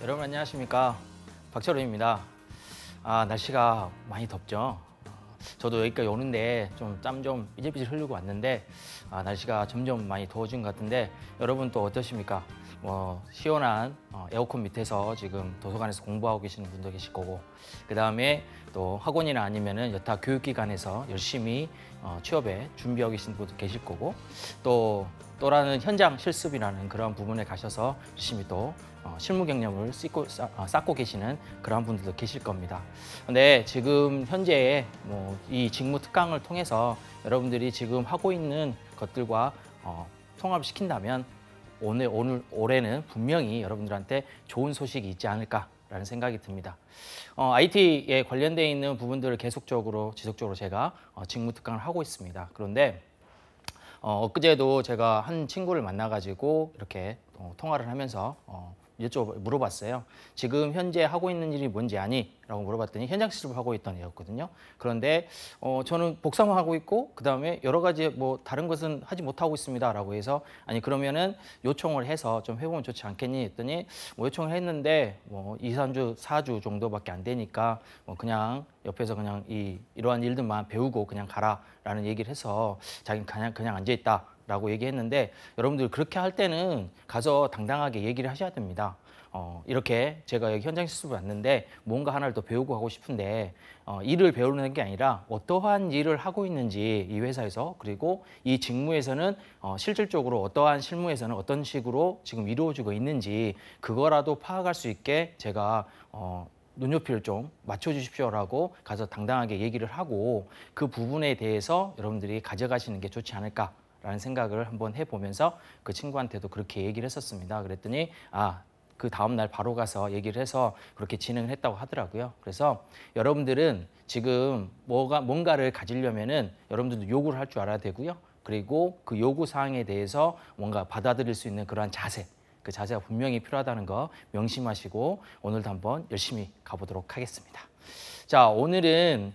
여러분 안녕하십니까, 박철호입니다. 날씨가 많이 덥죠. 저도 여기까지 오는데 좀 땀 좀 삐질삐질 흘리고 왔는데 날씨가 점점 많이 더워진 것 같은데 여러분 또 어떠십니까? 시원한 에어컨 밑에서 지금 도서관에서 공부하고 계시는 분도 계실 거고, 그 다음에 또 학원이나 아니면은 여타 교육기관에서 열심히 취업에 준비하고 계신 분도 계실 거고, 또라는 현장 실습이라는 그런 부분에 가셔서 열심히 또 실무 경력을 쌓고 계시는 그런 분들도 계실 겁니다. 근데 지금 현재 이 직무 특강을 통해서 여러분들이 지금 하고 있는 것들과 통합을 시킨다면 올해는 분명히 여러분들한테 좋은 소식이 있지 않을까라는 생각이 듭니다. IT에 관련되어 있는 부분들을 계속적으로 지속적으로 제가 직무 특강을 하고 있습니다. 그런데 엊그제도 제가 한 친구를 만나가지고 이렇게 통화를 하면서 물어봤어요. 지금 현재 하고 있는 일이 뭔지 아니? 라고 물어봤더니 현장 실습을 하고 있던 애였거든요. 그런데 저는 복사만 하고 있고 그 다음에 여러 가지 다른 것은 하지 못하고 있습니다 라고 해서, 아니 그러면은 요청을 해서 좀 해보면 좋지 않겠니? 했더니 요청을 했는데 2, 3주, 4주 정도밖에 안 되니까 그냥 옆에서 그냥 이러한 일들만 배우고 그냥 가라 라는 얘기를 해서 자기는 그냥 앉아있다 라고 얘기했는데, 여러분들 그렇게 할 때는 가서 당당하게 얘기를 하셔야 됩니다. 이렇게 제가 여기 현장 실습을 왔는데 뭔가 하나를 더 배우고 하고 싶은데 일을 배우는 게 아니라 어떠한 일을 하고 있는지 이 회사에서, 그리고 이 직무에서는 실질적으로 어떠한 실무에서는 어떤 식으로 지금 이루어지고 있는지 그거라도 파악할 수 있게 제가 눈높이를 좀 맞춰주십시오라고 가서 당당하게 얘기를 하고, 그 부분에 대해서 여러분들이 가져가시는 게 좋지 않을까라는 생각을 한번 해보면서 그 친구한테도 그렇게 얘기를 했었습니다. 그랬더니 그 다음날 바로 가서 얘기를 해서 그렇게 진행을 했다고 하더라고요. 그래서 여러분들은 지금 뭔가를 가지려면은 여러분들도 요구를 할 줄 알아야 되고요. 그리고 그 요구 사항에 대해서 뭔가 받아들일 수 있는 그러한 자세, 그 자세가 분명히 필요하다는 거 명심하시고 오늘도 한번 열심히 가보도록 하겠습니다. 자, 오늘은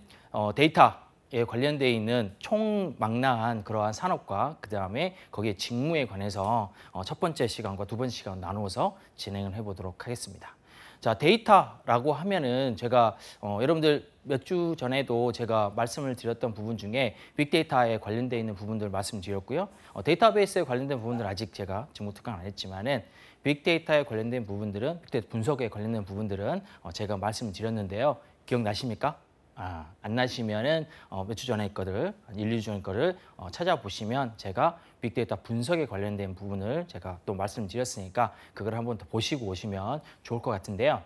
데이터에 관련되어 있는 총망라한 그러한 산업과 그 다음에 거기에 직무에 관해서 첫 번째 시간과 두 번째 시간 나누어서 진행을 해보도록 하겠습니다. 자, 데이터라고 하면은 제가 여러분들 몇 주 전에도 제가 말씀을 드렸던 부분 중에 빅데이터에 관련되어 있는 부분들 말씀드렸고요. 데이터베이스에 관련된 부분들 아직 제가 직무 특강 안 했지만은 빅데이터에 관련된 부분들은, 빅데이터 분석에 관련된 부분들은 제가 말씀을 드렸는데요. 기억나십니까? 안 나시면은 몇 주 전에 거를, 1, 2주 전에 거를 찾아보시면 제가 빅데이터 분석에 관련된 부분을 제가 또 말씀드렸으니까 그걸 한번 더 보시고 오시면 좋을 것 같은데요.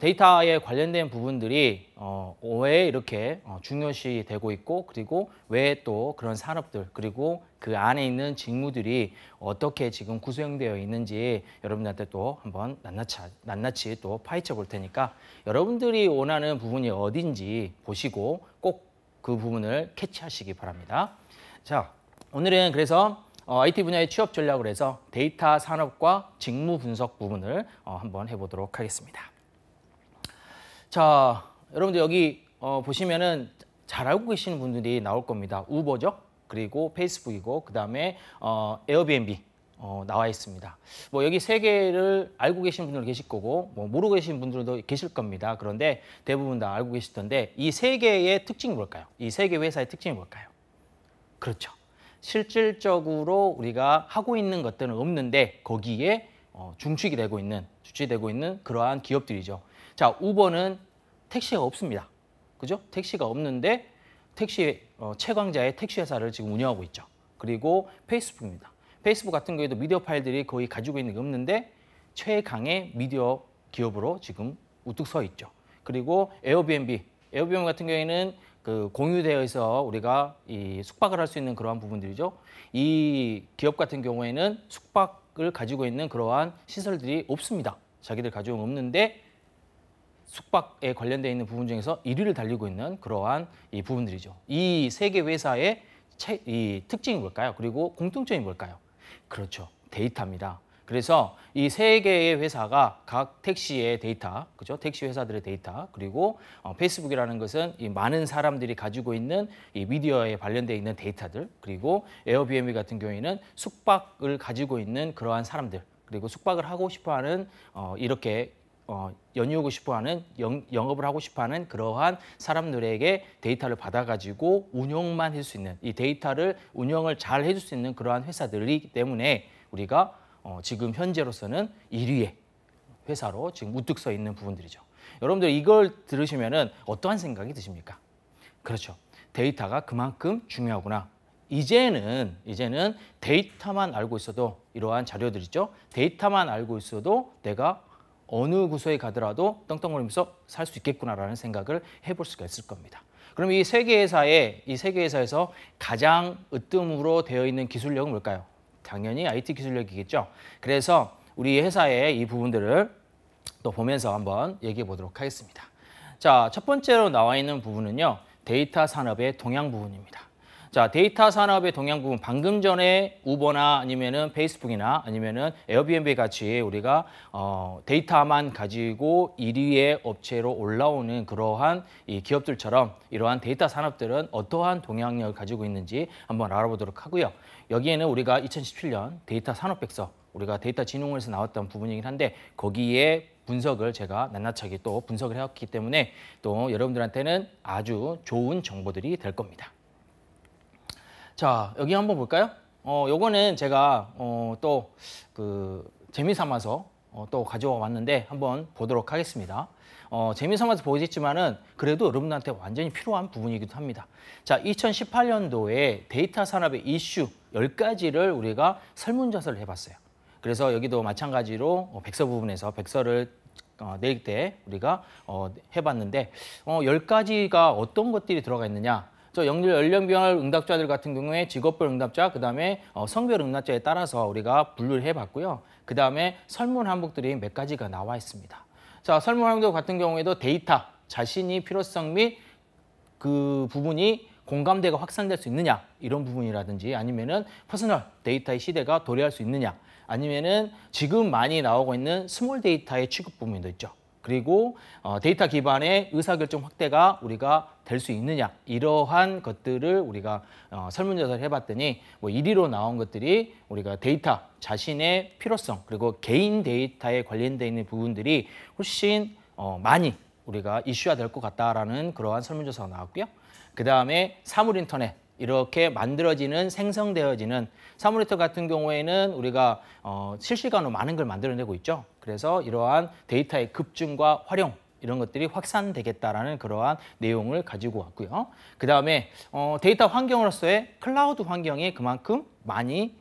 데이터에 관련된 부분들이 왜 이렇게 중요시 되고 있고, 그리고 왜 또 그런 산업들, 그리고 그 안에 있는 직무들이 어떻게 지금 구성되어 있는지 여러분들한테 또 한번 낱낱이 또 파헤쳐 볼 테니까 여러분들이 원하는 부분이 어딘지 보시고 꼭 그 부분을 캐치하시기 바랍니다. 자, 오늘은 그래서 IT 분야의 취업 전략을 해서 데이터 산업과 직무 분석 부분을 한번 해보도록 하겠습니다. 자, 여러분들 여기 보시면은 잘 알고 계시는 분들이 나올 겁니다. 우버죠. 그리고 페이스북이고, 그 다음에 에어비앤비 나와 있습니다. 여기 세 개를 알고 계신 분들 계실 거고, 모르고 계신 분들도 계실 겁니다. 그런데 대부분 다 알고 계실 텐데 이 세 개의 특징이 뭘까요? 이 세 개 회사의 특징이 뭘까요? 그렇죠. 실질적으로 우리가 하고 있는 것들은 없는데 거기에 주축이 되고 있는 그러한 기업들이죠. 자, 우버는 택시가 없습니다. 그죠? 택시가 없는데 택시 최강자의 택시 회사를 지금 운영하고 있죠. 그리고 페이스북입니다. 페이스북 같은 경우에도 미디어 파일들이 거의 가지고 있는 게 없는데 최강의 미디어 기업으로 지금 우뚝 서 있죠. 그리고 에어비앤비 같은 경우에는 그 공유되어서 우리가 이 숙박을 할 수 있는 그러한 부분들이죠. 이 기업 같은 경우에는 숙박을 가지고 있는 그러한 시설들이 없습니다. 자기들 가지고 없는데 숙박에 관련되어 있는 부분 중에서 1위를 달리고 있는 그러한 이 부분들이죠. 이 세 개 회사의 이 특징이 뭘까요? 그리고 공통점이 뭘까요? 그렇죠. 데이터입니다. 그래서 이 세 개의 회사가 각 택시의 데이터, 그죠? 택시 회사들의 데이터, 그리고 페이스북이라는 것은 이 많은 사람들이 가지고 있는 이 미디어에 관련되어 있는 데이터들, 그리고 에어비앤비 같은 경우에는 숙박을 가지고 있는 그러한 사람들, 그리고 숙박을 하고 싶어하는 이렇게 연이오고 싶어하는 영업을 하고 싶어하는 그러한 사람들에게 데이터를 받아가지고 운영만 할 수 있는 이 데이터를 운영을 잘 해줄 수 있는 그러한 회사들이기 때문에 우리가 지금 현재로서는 1위의 회사로 지금 우뚝 서 있는 부분들이죠. 여러분들 이걸 들으시면은 어떠한 생각이 드십니까? 그렇죠. 데이터가 그만큼 중요하구나. 이제는 데이터만 알고 있어도 이러한 자료들 있죠. 데이터만 알고 있어도 내가 어느 부서에 가더라도 떵떵거리면서 살 수 있겠구나라는 생각을 해볼 수가 있을 겁니다. 그럼 이 세계 회사에서 가장 으뜸으로 되어 있는 기술력은 뭘까요? 당연히 IT 기술력이겠죠. 그래서 우리 회사의 이 부분들을 또 보면서 한번 얘기해 보도록 하겠습니다. 자, 첫 번째로 나와 있는 부분은요. 데이터 산업의 동향 부분입니다. 자, 데이터 산업의 동향 부분, 방금 전에 우버나 아니면은 페이스북이나 아니면은 에어비앤비 같이 우리가 데이터만 가지고 1위의 업체로 올라오는 그러한 이 기업들처럼 이러한 데이터 산업들은 어떠한 동향력을 가지고 있는지 한번 알아보도록 하고요. 여기에는 우리가 2017년 데이터 산업백서, 우리가 데이터 진흥원에서 나왔던 부분이긴 한데 거기에 분석을 제가 낱낱하게 또 분석을 해왔기 때문에 또 여러분들한테는 아주 좋은 정보들이 될 겁니다. 자, 여기 한번 볼까요? 요거는 제가 또 재미삼아서 또 가져와 왔는데 한번 보도록 하겠습니다. 재미삼아서 보겠지만은 그래도 여러분들한테 완전히 필요한 부분이기도 합니다. 자, 2018년도에 데이터 산업의 이슈 10가지를 우리가 설문조사를 해봤어요. 그래서 여기도 마찬가지로 백서 부분에서 백서를 낼 때 우리가 해봤는데 10가지가 어떤 것들이 들어가 있느냐. 연령별 응답자들 같은 경우에 직업별 응답자, 그다음에 성별 응답자에 따라서 우리가 분류를 해봤고요. 그다음에 설문 항목들이 몇 가지가 나와 있습니다. 자, 설문 항목 같은 경우에도 데이터, 자신이 필요성 및 그 부분이 공감대가 확산될 수 있느냐 이런 부분이라든지 아니면은 퍼스널 데이터의 시대가 도래할 수 있느냐 아니면은 지금 많이 나오고 있는 스몰 데이터의 취급 부분도 있죠. 그리고 데이터 기반의 의사결정 확대가 우리가 될 수 있느냐 이러한 것들을 우리가 설문조사를 해봤더니 뭐 1위로 나온 것들이 우리가 데이터 자신의 필요성 그리고 개인 데이터에 관련되어 있는 부분들이 훨씬 많이 우리가 이슈화 될 것 같다라는 그러한 설문조사가 나왔고요. 그 다음에 사물인터넷 이렇게 만들어지는 생성되어지는 사물인터 같은 경우에는 우리가 실시간으로 많은 걸 만들어내고 있죠. 그래서 이러한 데이터의 급증과 활용 이런 것들이 확산되겠다라는 그러한 내용을 가지고 왔고요. 그 다음에 데이터 환경으로서의 클라우드 환경이 그만큼 많이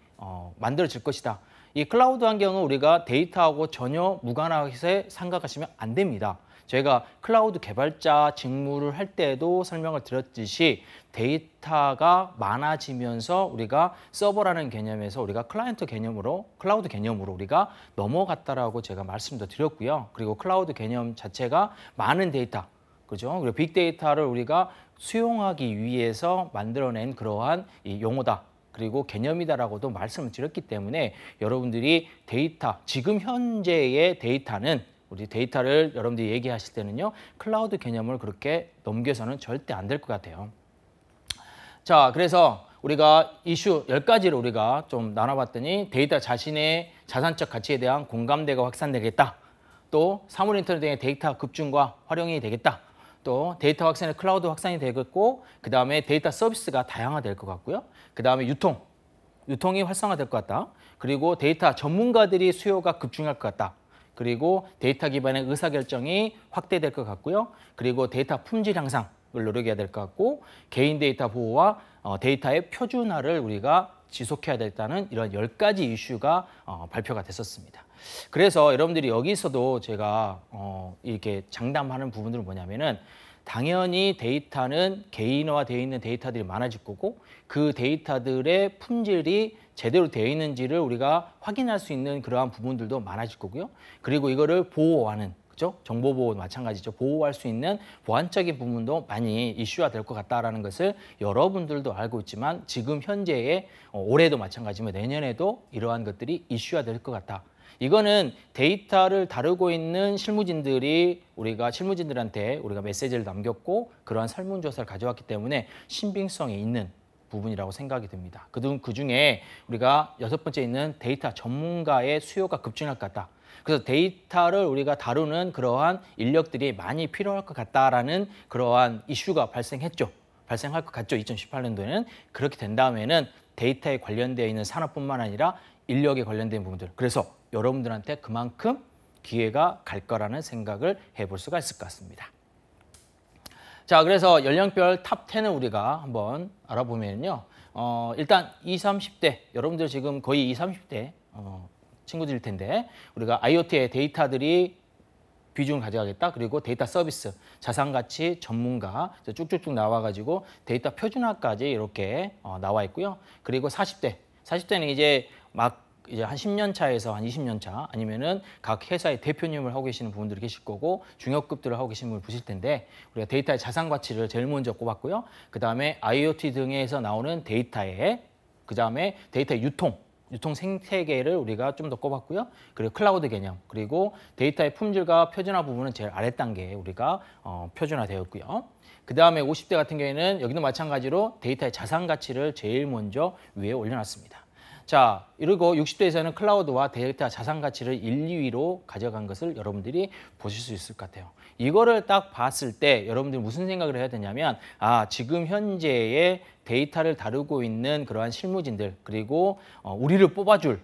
만들어질 것이다. 이 클라우드 환경은 우리가 데이터하고 전혀 무관하게 생각하시면 안 됩니다. 저희가 클라우드 개발자 직무를 할 때도 설명을 드렸듯이 데이터가 많아지면서 우리가 서버라는 개념에서 우리가 클라이언트 개념으로 클라우드 개념으로 우리가 넘어갔다라고 제가 말씀도 드렸고요. 그리고 클라우드 개념 자체가 많은 데이터, 그죠? 그리고 빅데이터를 우리가 수용하기 위해서 만들어낸 그러한 이 용어다. 그리고 개념이다라고도 말씀을 드렸기 때문에 여러분들이 데이터, 지금 현재의 데이터는 우리 데이터를 여러분들이 얘기하실 때는요. 클라우드 개념을 그렇게 넘겨서는 절대 안 될 것 같아요. 자, 그래서 우리가 이슈 10가지를 우리가 좀 나눠봤더니 데이터 자신의 자산적 가치에 대한 공감대가 확산되겠다. 또 사물인터넷 등의 데이터 급증과 활용이 되겠다. 또 데이터 확산의 클라우드 확산이 되겠고 그 다음에 데이터 서비스가 다양화될 것 같고요. 그 다음에 유통이 활성화될 것 같다. 그리고 데이터 전문가들이 수요가 급증할 것 같다. 그리고 데이터 기반의 의사결정이 확대될 것 같고요. 그리고 데이터 품질 향상을 노력해야 될 것 같고 개인 데이터 보호와 데이터의 표준화를 우리가 지속해야 되겠다는 이런 10가지 이슈가 발표가 됐었습니다. 그래서 여러분들이 여기서도 제가 이렇게 장담하는 부분들은 뭐냐면은 당연히 데이터는 개인화되어 있는 데이터들이 많아질 거고 그 데이터들의 품질이 제대로 되어 있는지를 우리가 확인할 수 있는 그러한 부분들도 많아질 거고요. 그리고 이거를 보호하는, 그죠? 정보 보호도 마찬가지죠. 보호할 수 있는 보안적인 부분도 많이 이슈화 될 것 같다라는 것을 여러분들도 알고 있지만 지금 현재의 올해도 마찬가지지만 내년에도 이러한 것들이 이슈화 될 것 같다. 이거는 데이터를 다루고 있는 실무진들이 우리가 실무진들한테 우리가 메시지를 남겼고 그러한 설문조사를 가져왔기 때문에 신빙성이 있는 부분이라고 생각이 듭니다. 그중에 우리가 6번째 있는 데이터 전문가의 수요가 급증할 것 같다. 그래서 데이터를 우리가 다루는 그러한 인력들이 많이 필요할 것 같다라는 그러한 이슈가 발생했죠. 발생할 것 같죠. 2018년도에는. 그렇게 된다음에는 데이터에 관련되어 있는 산업뿐만 아니라 인력에 관련된 부분들. 그래서 여러분들한테 그만큼 기회가 갈 거라는 생각을 해볼 수가 있을 것 같습니다. 자, 그래서 연령별 탑 10을 우리가 한번 알아보면요. 일단 20, 30대, 여러분들 지금 거의 20, 30대 친구들일 텐데 우리가 IoT의 데이터들이 비중을 가져가겠다. 그리고 데이터 서비스, 자산가치 전문가 쭉쭉쭉 나와가지고 데이터 표준화까지 이렇게 나와 있고요. 그리고 40대는 이제 한 10년 차에서 한 20년 차 아니면은 각 회사의 대표님을 하고 계시는 분들이 계실 거고 중역급들을 하고 계시는 분을 보실 텐데 우리가 데이터의 자산 가치를 제일 먼저 꼽았고요. 그다음에 IoT 등에서 나오는 그다음에 데이터의 유통 생태계를 우리가 좀 더 꼽았고요. 그리고 클라우드 개념, 그리고 데이터의 품질과 표준화 부분은 제일 아랫단계에 우리가 표준화되었고요. 그다음에 50대 같은 경우에는 여기도 마찬가지로 데이터의 자산 가치를 제일 먼저 위에 올려놨습니다. 자, 그리고 60대에서는 클라우드와 데이터 자산 가치를 1, 2위로 가져간 것을 여러분들이 보실 수 있을 것 같아요. 이거를 딱 봤을 때 여러분들이 무슨 생각을 해야 되냐면 지금 현재의 데이터를 다루고 있는 그러한 실무진들 그리고 우리를 뽑아줄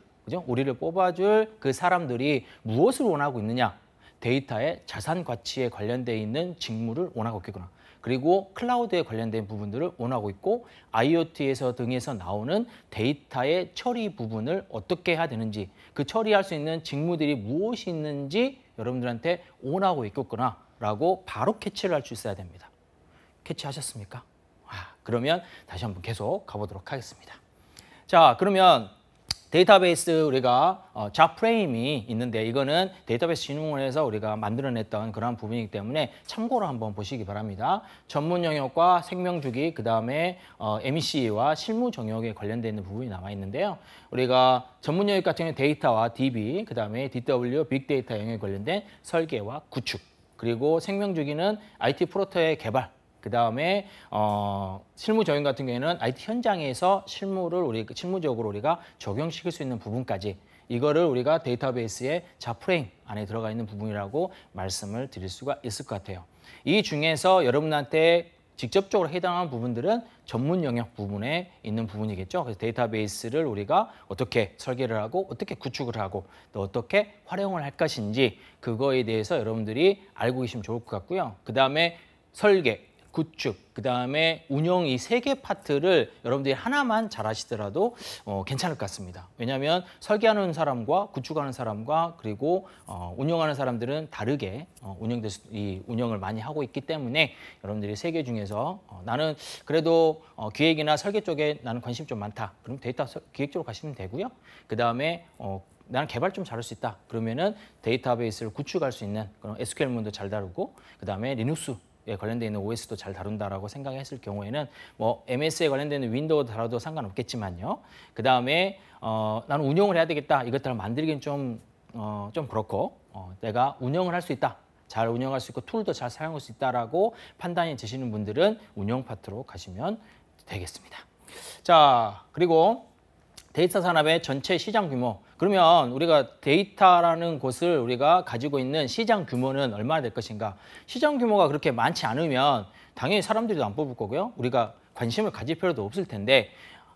그 사람들이 무엇을 원하고 있느냐? 데이터의 자산 가치에 관련되어 있는 직무를 원하고 있겠구나. 그리고 클라우드에 관련된 부분들을 원하고 있고 IoT에서 등에서 나오는 데이터의 처리 부분을 어떻게 해야 되는지 그 처리할 수 있는 직무들이 무엇이 있는지 여러분들한테 원하고 있겠구나라고 바로 캐치를 할 수 있어야 됩니다. 캐치하셨습니까? 그러면 다시 한번 계속 가보도록 하겠습니다. 자, 그러면 데이터베이스 우리가 잡프레임이 있는데 이거는 데이터베이스 진흥원에서 우리가 만들어냈던 그런 부분이기 때문에 참고로 한번 보시기 바랍니다. 전문 영역과 생명주기, 그다음에 MEC와 실무 정역에 관련되어 있는 부분이 남아 있는데요. 우리가 전문 영역 같은 경우는 데이터와 DB, 그다음에 DW, 빅데이터 영역에 관련된 설계와 구축, 그리고 생명주기는 IT 프로토의 개발, 그다음에 실무 적용 같은 경우에는 IT 현장에서 실무적으로 우리가 적용시킬 수 있는 부분까지 이거를 우리가 데이터베이스의 잡프레임 안에 들어가 있는 부분이라고 말씀을 드릴 수가 있을 것 같아요. 이 중에서 여러분한테 직접적으로 해당하는 부분들은 전문 영역 부분에 있는 부분이겠죠. 그래서 데이터베이스를 우리가 어떻게 설계를 하고 어떻게 구축을 하고 또 어떻게 활용을 할 것인지 그거에 대해서 여러분들이 알고 계시면 좋을 것 같고요. 그다음에 설계, 구축, 그다음에 운영 이 3개 파트를 여러분들이 하나만 잘 하시더라도 괜찮을 것 같습니다. 왜냐하면 설계하는 사람과 구축하는 사람과 그리고 운영하는 사람들은 다르게 운영을 많이 하고 있기 때문에 여러분들이 3개 중에서 나는 그래도 기획이나 설계 쪽에 나는 관심이 좀 많다. 그럼 데이터 기획 쪽으로 가시면 되고요. 그다음에 나는 개발 좀 잘할 수 있다. 그러면은 데이터베이스를 구축할 수 있는 그런 SQL문도 잘 다루고 그다음에 리눅스 관련되어 있는 OS도 잘 다룬다라고 생각했을 경우에는 MS에 관련되는 윈도우 다뤄도 상관없겠지만요. 그 다음에 나는 운영을 해야 되겠다. 이것들을 만들기는 좀 그렇고 내가 운영을 할 수 있다. 잘 운영할 수 있고 툴도 잘 사용할 수 있다라고 판단이 되시는 분들은 운영 파트로 가시면 되겠습니다. 자, 그리고 데이터 산업의 전체 시장 규모. 그러면 우리가 데이터라는 곳을 우리가 가지고 있는 시장 규모는 얼마나 될 것인가? 시장 규모가 그렇게 많지 않으면 당연히 사람들도 안 뽑을 거고요. 우리가 관심을 가질 필요도 없을 텐데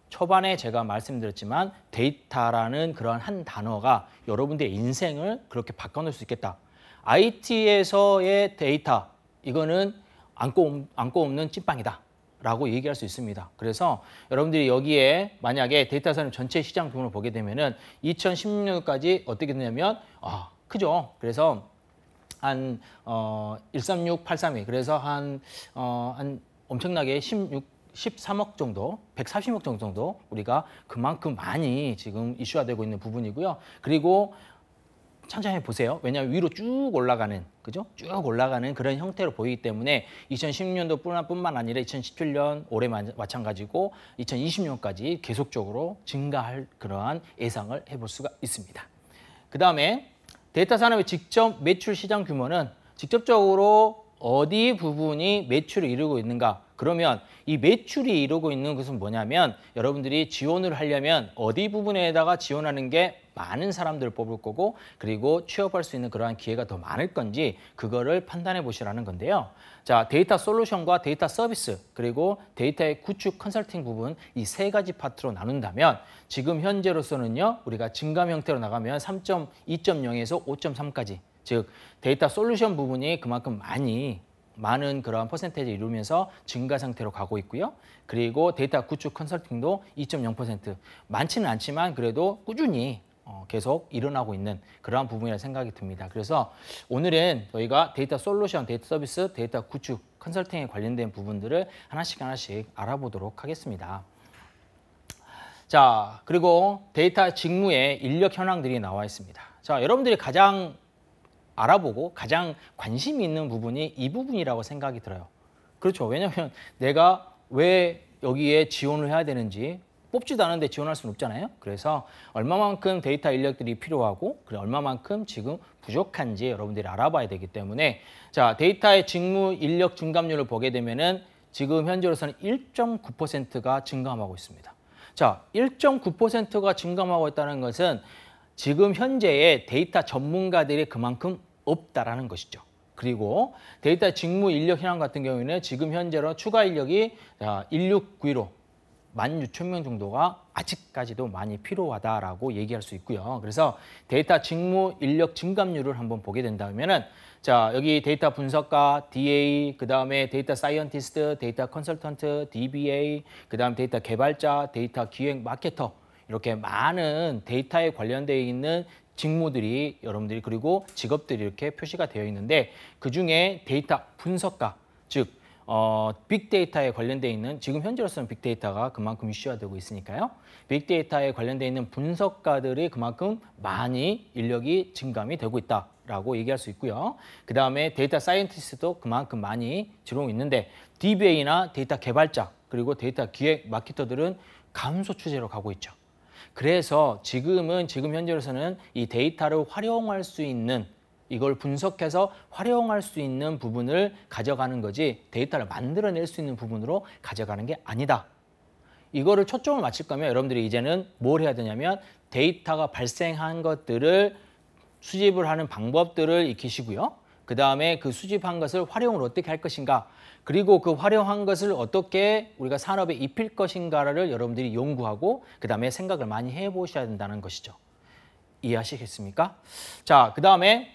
초반에 제가 말씀드렸지만 데이터라는 그런 한 단어가 여러분들의 인생을 그렇게 바꿔놓을 수 있겠다. IT에서의 데이터, 이거는 안고 없는 찐빵이다. 라고 얘기할 수 있습니다. 그래서 여러분들이 여기에 만약에 데이터 산업 전체 시장 규모를 보게 되면은 2016년까지 어떻게 되냐면 크죠. 그래서 한 136, 832 그래서 한 엄청나게 13억 정도, 140억 정도 우리가 그만큼 많이 지금 이슈화되고 있는 부분이고요. 그리고 천천히 보세요. 왜냐하면 위로 쭉 올라가는, 그죠? 쭉 올라가는 그런 형태로 보이기 때문에 2016년도뿐만 아니라 2017년 올해 마찬가지고 2020년까지 계속적으로 증가할 그러한 예상을 해볼 수가 있습니다. 그 다음에 데이터 산업의 직접 매출 시장 규모는 직접적으로 어디 부분이 매출을 이루고 있는가? 그러면 이 매출이 이루고 있는 것은 뭐냐면 여러분들이 지원을 하려면 어디 부분에다가 지원하는 게 많은 사람들을 뽑을 거고 그리고 취업할 수 있는 그러한 기회가 더 많을 건지 그거를 판단해 보시라는 건데요. 자, 데이터 솔루션과 데이터 서비스 그리고 데이터의 구축 컨설팅 부분 이 세 가지 파트로 나눈다면 지금 현재로서는요. 우리가 증감 형태로 나가면 3.2.0에서 5.3까지 즉 데이터 솔루션 부분이 그만큼 많은 그러한 퍼센테이지 이루면서 증가 상태로 가고 있고요. 그리고 데이터 구축 컨설팅도 2.0% 많지는 않지만 그래도 꾸준히 계속 일어나고 있는 그러한 부분이라 생각이 듭니다. 그래서 오늘은 저희가 데이터 솔루션, 데이터 서비스, 데이터 구축 컨설팅에 관련된 부분들을 하나씩 알아보도록 하겠습니다. 자, 그리고 데이터 직무의 인력 현황들이 나와 있습니다. 자, 여러분들이 가장 알아보고 가장 관심이 있는 부분이 이 부분이라고 생각이 들어요. 그렇죠. 왜냐하면 내가 왜 여기에 지원을 해야 되는지 뽑지도 않은데 지원할 수는 없잖아요. 그래서 얼마만큼 데이터 인력들이 필요하고 그래 얼마만큼 지금 부족한지 여러분들이 알아봐야 되기 때문에 자 데이터의 직무 인력 증감률을 보게 되면은 지금 현재로서는 1.9%가 증감하고 있습니다. 자 1.9%가 증감하고 있다는 것은 지금 현재의 데이터 전문가들이 그만큼 없다라는 것이죠. 그리고 데이터 직무 인력 현황 같은 경우에는 지금 현재로 추가 인력이 1692로 16,000명 정도가 아직까지도 많이 필요하다라고 얘기할 수 있고요. 그래서 데이터 직무 인력 증감률을 한번 보게 된다면은 자 여기 데이터 분석가, DA, 그다음에 데이터 사이언티스트, 데이터 컨설턴트, DBA, 그다음 데이터 개발자, 데이터 기획 마케터 이렇게 많은 데이터에 관련되어 있는 직무들이 여러분들이 그리고 직업들이 이렇게 표시가 되어 있는데 그중에 데이터 분석가, 즉 빅데이터에 관련되어 있는 지금 현재로서는 빅데이터가 그만큼 이슈화되고 있으니까요. 빅데이터에 관련되어 있는 분석가들이 그만큼 많이 인력이 증감이 되고 있다라고 얘기할 수 있고요. 그다음에 데이터 사이언티스트도 그만큼 많이 들어오고 있는데 DBA나 데이터 개발자 그리고 데이터 기획 마케터들은 감소 추세로 가고 있죠. 그래서 지금 현재로서는 이 데이터를 활용할 수 있는 이걸 분석해서 활용할 수 있는 부분을 가져가는 거지 데이터를 만들어낼 수 있는 부분으로 가져가는 게 아니다. 이거를 초점을 맞출 거면 여러분들이 이제는 뭘 해야 되냐면 데이터가 발생한 것들을 수집을 하는 방법들을 익히시고요. 그다음에 그 수집한 것을 활용을 어떻게 할 것인가 그리고 그 활용한 것을 어떻게 우리가 산업에 입힐 것인가를 여러분들이 연구하고 그다음에 생각을 많이 해보셔야 된다는 것이죠. 이해하시겠습니까? 자, 그다음에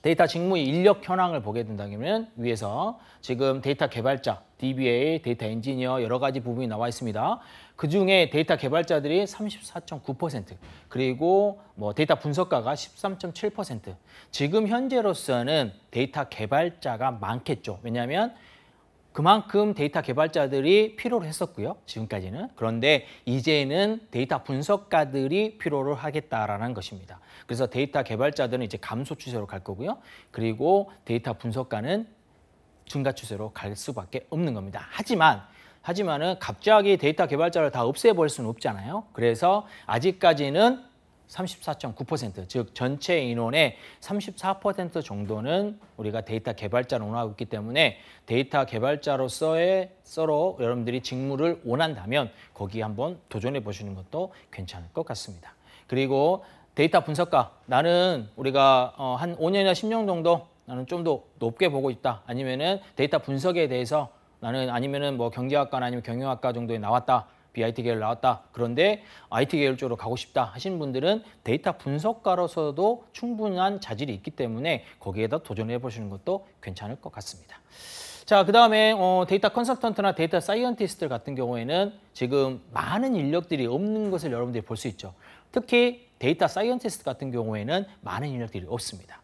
데이터 직무 인력 현황을 보게 된다면 위에서 지금 데이터 개발자, DBA, 데이터 엔지니어 여러 가지 부분이 나와 있습니다. 그중에 데이터 개발자들이 34.9% 그리고 데이터 분석가가 13.7% 지금 현재로서는 데이터 개발자가 많겠죠. 왜냐하면 그만큼 데이터 개발자들이 필요로 했었고요. 지금까지는. 그런데 이제는 데이터 분석가들이 필요로 하겠다라는 것입니다. 그래서 데이터 개발자들은 이제 감소 추세로 갈 거고요. 그리고 데이터 분석가는 증가 추세로 갈 수밖에 없는 겁니다. 하지만은 갑자기 데이터 개발자를 다 없애버릴 수는 없잖아요. 그래서 아직까지는 34.9%, 즉 전체 인원의 34% 정도는 우리가 데이터 개발자를 원하고 있기 때문에 데이터 개발자로서의 서로 여러분들이 직무를 원한다면 거기에 한번 도전해 보시는 것도 괜찮을 것 같습니다. 그리고 데이터 분석가, 나는 우리가 한 5년이나 10년 정도 나는 좀 더 높게 보고 있다. 아니면은 데이터 분석에 대해서 나는 아니면은 경제학과나 아니면 경영학과 정도에 나왔다. BIT 계열 나왔다. 그런데 IT 계열 쪽으로 가고 싶다 하시는 분들은 데이터 분석가로서도 충분한 자질이 있기 때문에 거기에다 도전해 보시는 것도 괜찮을 것 같습니다. 자, 그다음에 데이터 컨설턴트나 데이터 사이언티스트 같은 경우에는 지금 많은 인력들이 없는 것을 여러분들이 볼 수 있죠. 특히 데이터 사이언티스트 같은 경우에는 많은 인력들이 없습니다.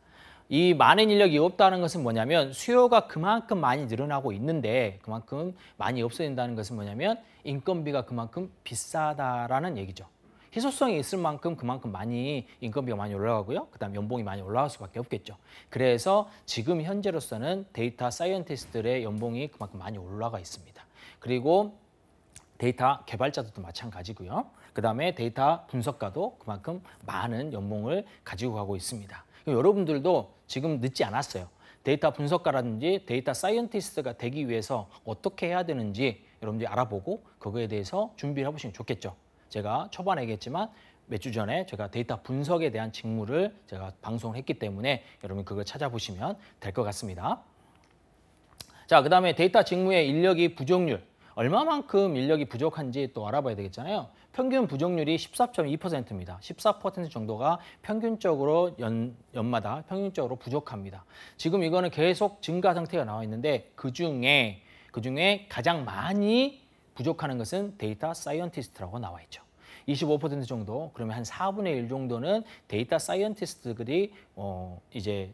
이 많은 인력이 없다는 것은 뭐냐면 수요가 그만큼 많이 늘어나고 있는데 그만큼 많이 없어진다는 것은 뭐냐면 인건비가 그만큼 비싸다라는 얘기죠. 희소성이 있을 만큼 그만큼 많이 인건비가 많이 올라가고요. 그다음 연봉이 많이 올라갈 수밖에 없겠죠. 그래서 지금 현재로서는 데이터 사이언티스트들의 연봉이 그만큼 많이 올라가 있습니다. 그리고 데이터 개발자들도 마찬가지고요. 그다음에 데이터 분석가도 그만큼 많은 연봉을 가지고 가고 있습니다. 여러분들도 지금 늦지 않았어요. 데이터 분석가라든지 데이터 사이언티스트가 되기 위해서 어떻게 해야 되는지 여러분들이 알아보고 그거에 대해서 준비를 해보시면 좋겠죠. 제가 초반에 얘기했지만 몇 주 전에 제가 데이터 분석에 대한 직무를 제가 방송을 했기 때문에 여러분 그걸 찾아보시면 될 것 같습니다. 자, 그 다음에 데이터 직무의 인력이 부족률. 얼마만큼 인력이 부족한지 또 알아봐야 되겠잖아요. 평균 부족률이 14.2%입니다. 14% 정도가 평균적으로 연마다 평균적으로 부족합니다. 지금 이거는 계속 증가 상태가 나와 있는데 그중에 가장 많이 부족하는 것은 데이터 사이언티스트라고 나와 있죠. 25% 정도, 그러면 한 4분의 1 정도는 데이터 사이언티스트들이 이제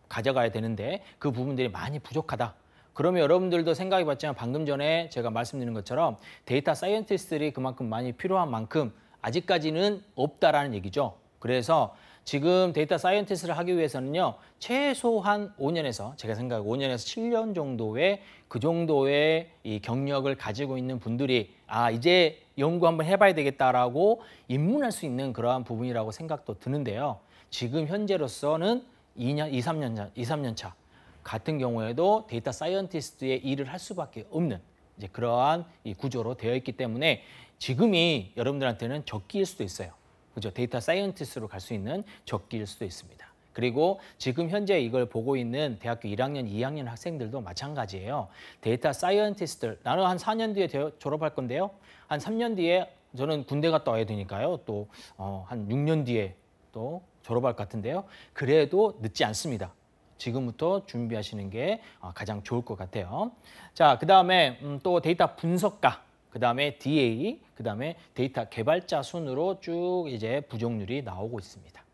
가져가야 되는데 그 부분들이 많이 부족하다. 그러면 여러분들도 생각해봤지만 방금 전에 제가 말씀드린 것처럼 데이터 사이언티스트들이 그만큼 많이 필요한 만큼 아직까지는 없다라는 얘기죠. 그래서 지금 데이터 사이언티스트를 하기 위해서는요, 최소한 5년에서 제가 생각해 5년에서 7년 정도의 그 정도의 이 경력을 가지고 있는 분들이 이제 연구 한번 해봐야 되겠다라고 입문할 수 있는 그러한 부분이라고 생각도 드는데요. 지금 현재로서는 2~3년 차 같은 경우에도 데이터 사이언티스트의 일을 할 수밖에 없는 이제 그러한 이 구조로 되어 있기 때문에 지금이 여러분들한테는 적기일 수도 있어요. 그죠? 데이터 사이언티스트로 갈 수 있는 적기일 수도 있습니다. 그리고 지금 현재 이걸 보고 있는 대학교 1학년, 2학년 학생들도 마찬가지예요. 데이터 사이언티스트들, 나는 한 4년 뒤에 졸업할 건데요. 한 3년 뒤에 저는 군대 갔다 와야 되니까요. 또 한 6년 뒤에 또 졸업할 것 같은데요. 그래도 늦지 않습니다. 지금부터 준비하시는 게 가장 좋을 것 같아요. 자, 그 다음에 또 데이터 분석가, 그 다음에 DA, 그 다음에 데이터 개발자 순으로 쭉 이제 부족률이 나오고 있습니다.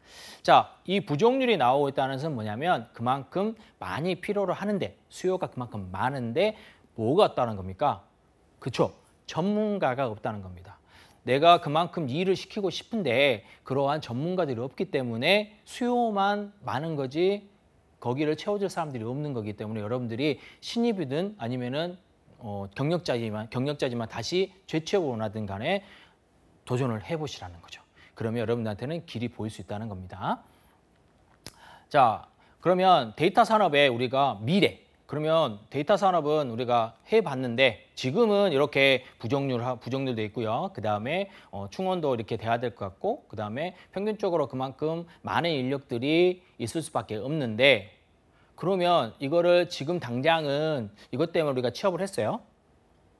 자, 이 부족률이 나오고 있다는 것은 뭐냐면 그만큼 많이 필요로 하는데 수요가 그만큼 많은데 뭐가 없다는 겁니까? 그렇죠? 전문가가 없다는 겁니다. 내가 그만큼 일을 시키고 싶은데 그러한 전문가들이 없기 때문에 수요만 많은 거지 거기를 채워줄 사람들이 없는 거기 때문에 여러분들이 신입이든 아니면은 경력자지만 다시 재취업을 원하든 간에 도전을 해보시라는 거죠. 그러면 여러분들한테는 길이 보일 수 있다는 겁니다. 자, 그러면 데이터 산업의 우리가 미래. 그러면 데이터 산업은 우리가 해봤는데 지금은 이렇게 부족률도 있고요. 그 다음에 충원도 이렇게 돼야 될 것 같고 그 다음에 평균적으로 그만큼 많은 인력들이 있을 수밖에 없는데 그러면 이거를 지금 당장은 이것 때문에 우리가 취업을 했어요.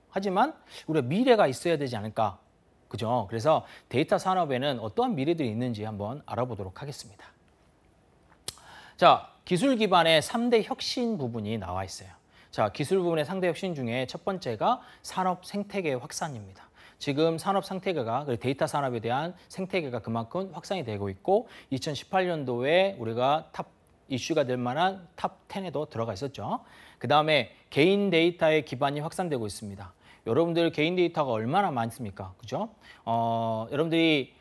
하지만 우리가 미래가 있어야 되지 않을까. 그죠? 그래서 데이터 산업에는 어떠한 미래들이 있는지 한번 알아보도록 하겠습니다. 자, 기술 기반의 3대 혁신 부분이 나와 있어요. 자, 기술 부분의 3대 혁신 중에 첫 번째가 산업 생태계 확산입니다. 지금 산업 생태계가 데이터 산업에 대한 생태계가 그만큼 확산이 되고 있고 2018년도에 우리가 탑 이슈가 될 만한 탑 10에도 들어가 있었죠. 그 다음에 개인 데이터의 기반이 확산되고 있습니다. 여러분들 개인 데이터가 얼마나 많습니까? 그죠? 여러분들이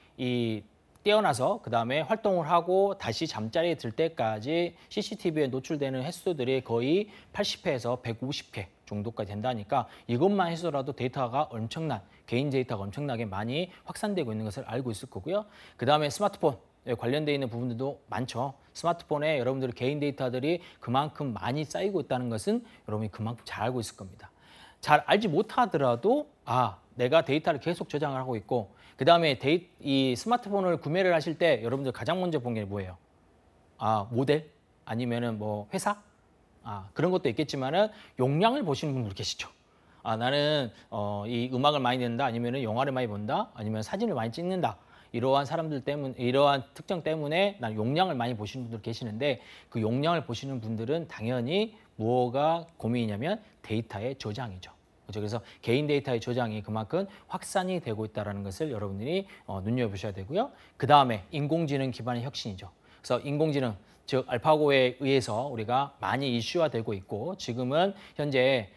깨어나서 그 다음에 활동을 하고 다시 잠자리에 들 때까지 CCTV에 노출되는 횟수들이 거의 80회에서 150회 정도까지 된다니까 이것만 해서라도 데이터가 개인 데이터가 엄청나게 많이 확산되고 있는 것을 알고 있을 거고요. 그 다음에 스마트폰 관련되어 있는 부분들도 많죠. 스마트폰에 여러분들의 개인 데이터들이 그만큼 많이 쌓이고 있다는 것은 여러분이 그만큼 잘 알고 있을 겁니다. 잘 알지 못하더라도 내가 데이터를 계속 저장을 하고 있고 그 다음에 이 스마트폰을 구매를 하실 때 여러분들 가장 먼저 본 게 뭐예요? 모델? 아니면은 뭐 회사? 그런 것도 있겠지만은 용량을 보시는 분들 계시죠. 나는 이 음악을 많이 듣는다 아니면은 영화를 많이 본다 아니면 사진을 많이 찍는다. 이러한 이러한 특정 때문에 난 용량을 많이 보시는 분들 계시는데 그 용량을 보시는 분들은 당연히 뭐가 고민이냐면 데이터의 저장이죠. 그렇죠? 그래서 개인 데이터의 저장이 그만큼 확산이 되고 있다는 것을 여러분들이 눈여겨보셔야 되고요. 그 다음에 인공지능 기반의 혁신이죠. 그래서 인공지능, 즉 알파고에 의해서 우리가 많이 이슈화되고 있고 지금은 현재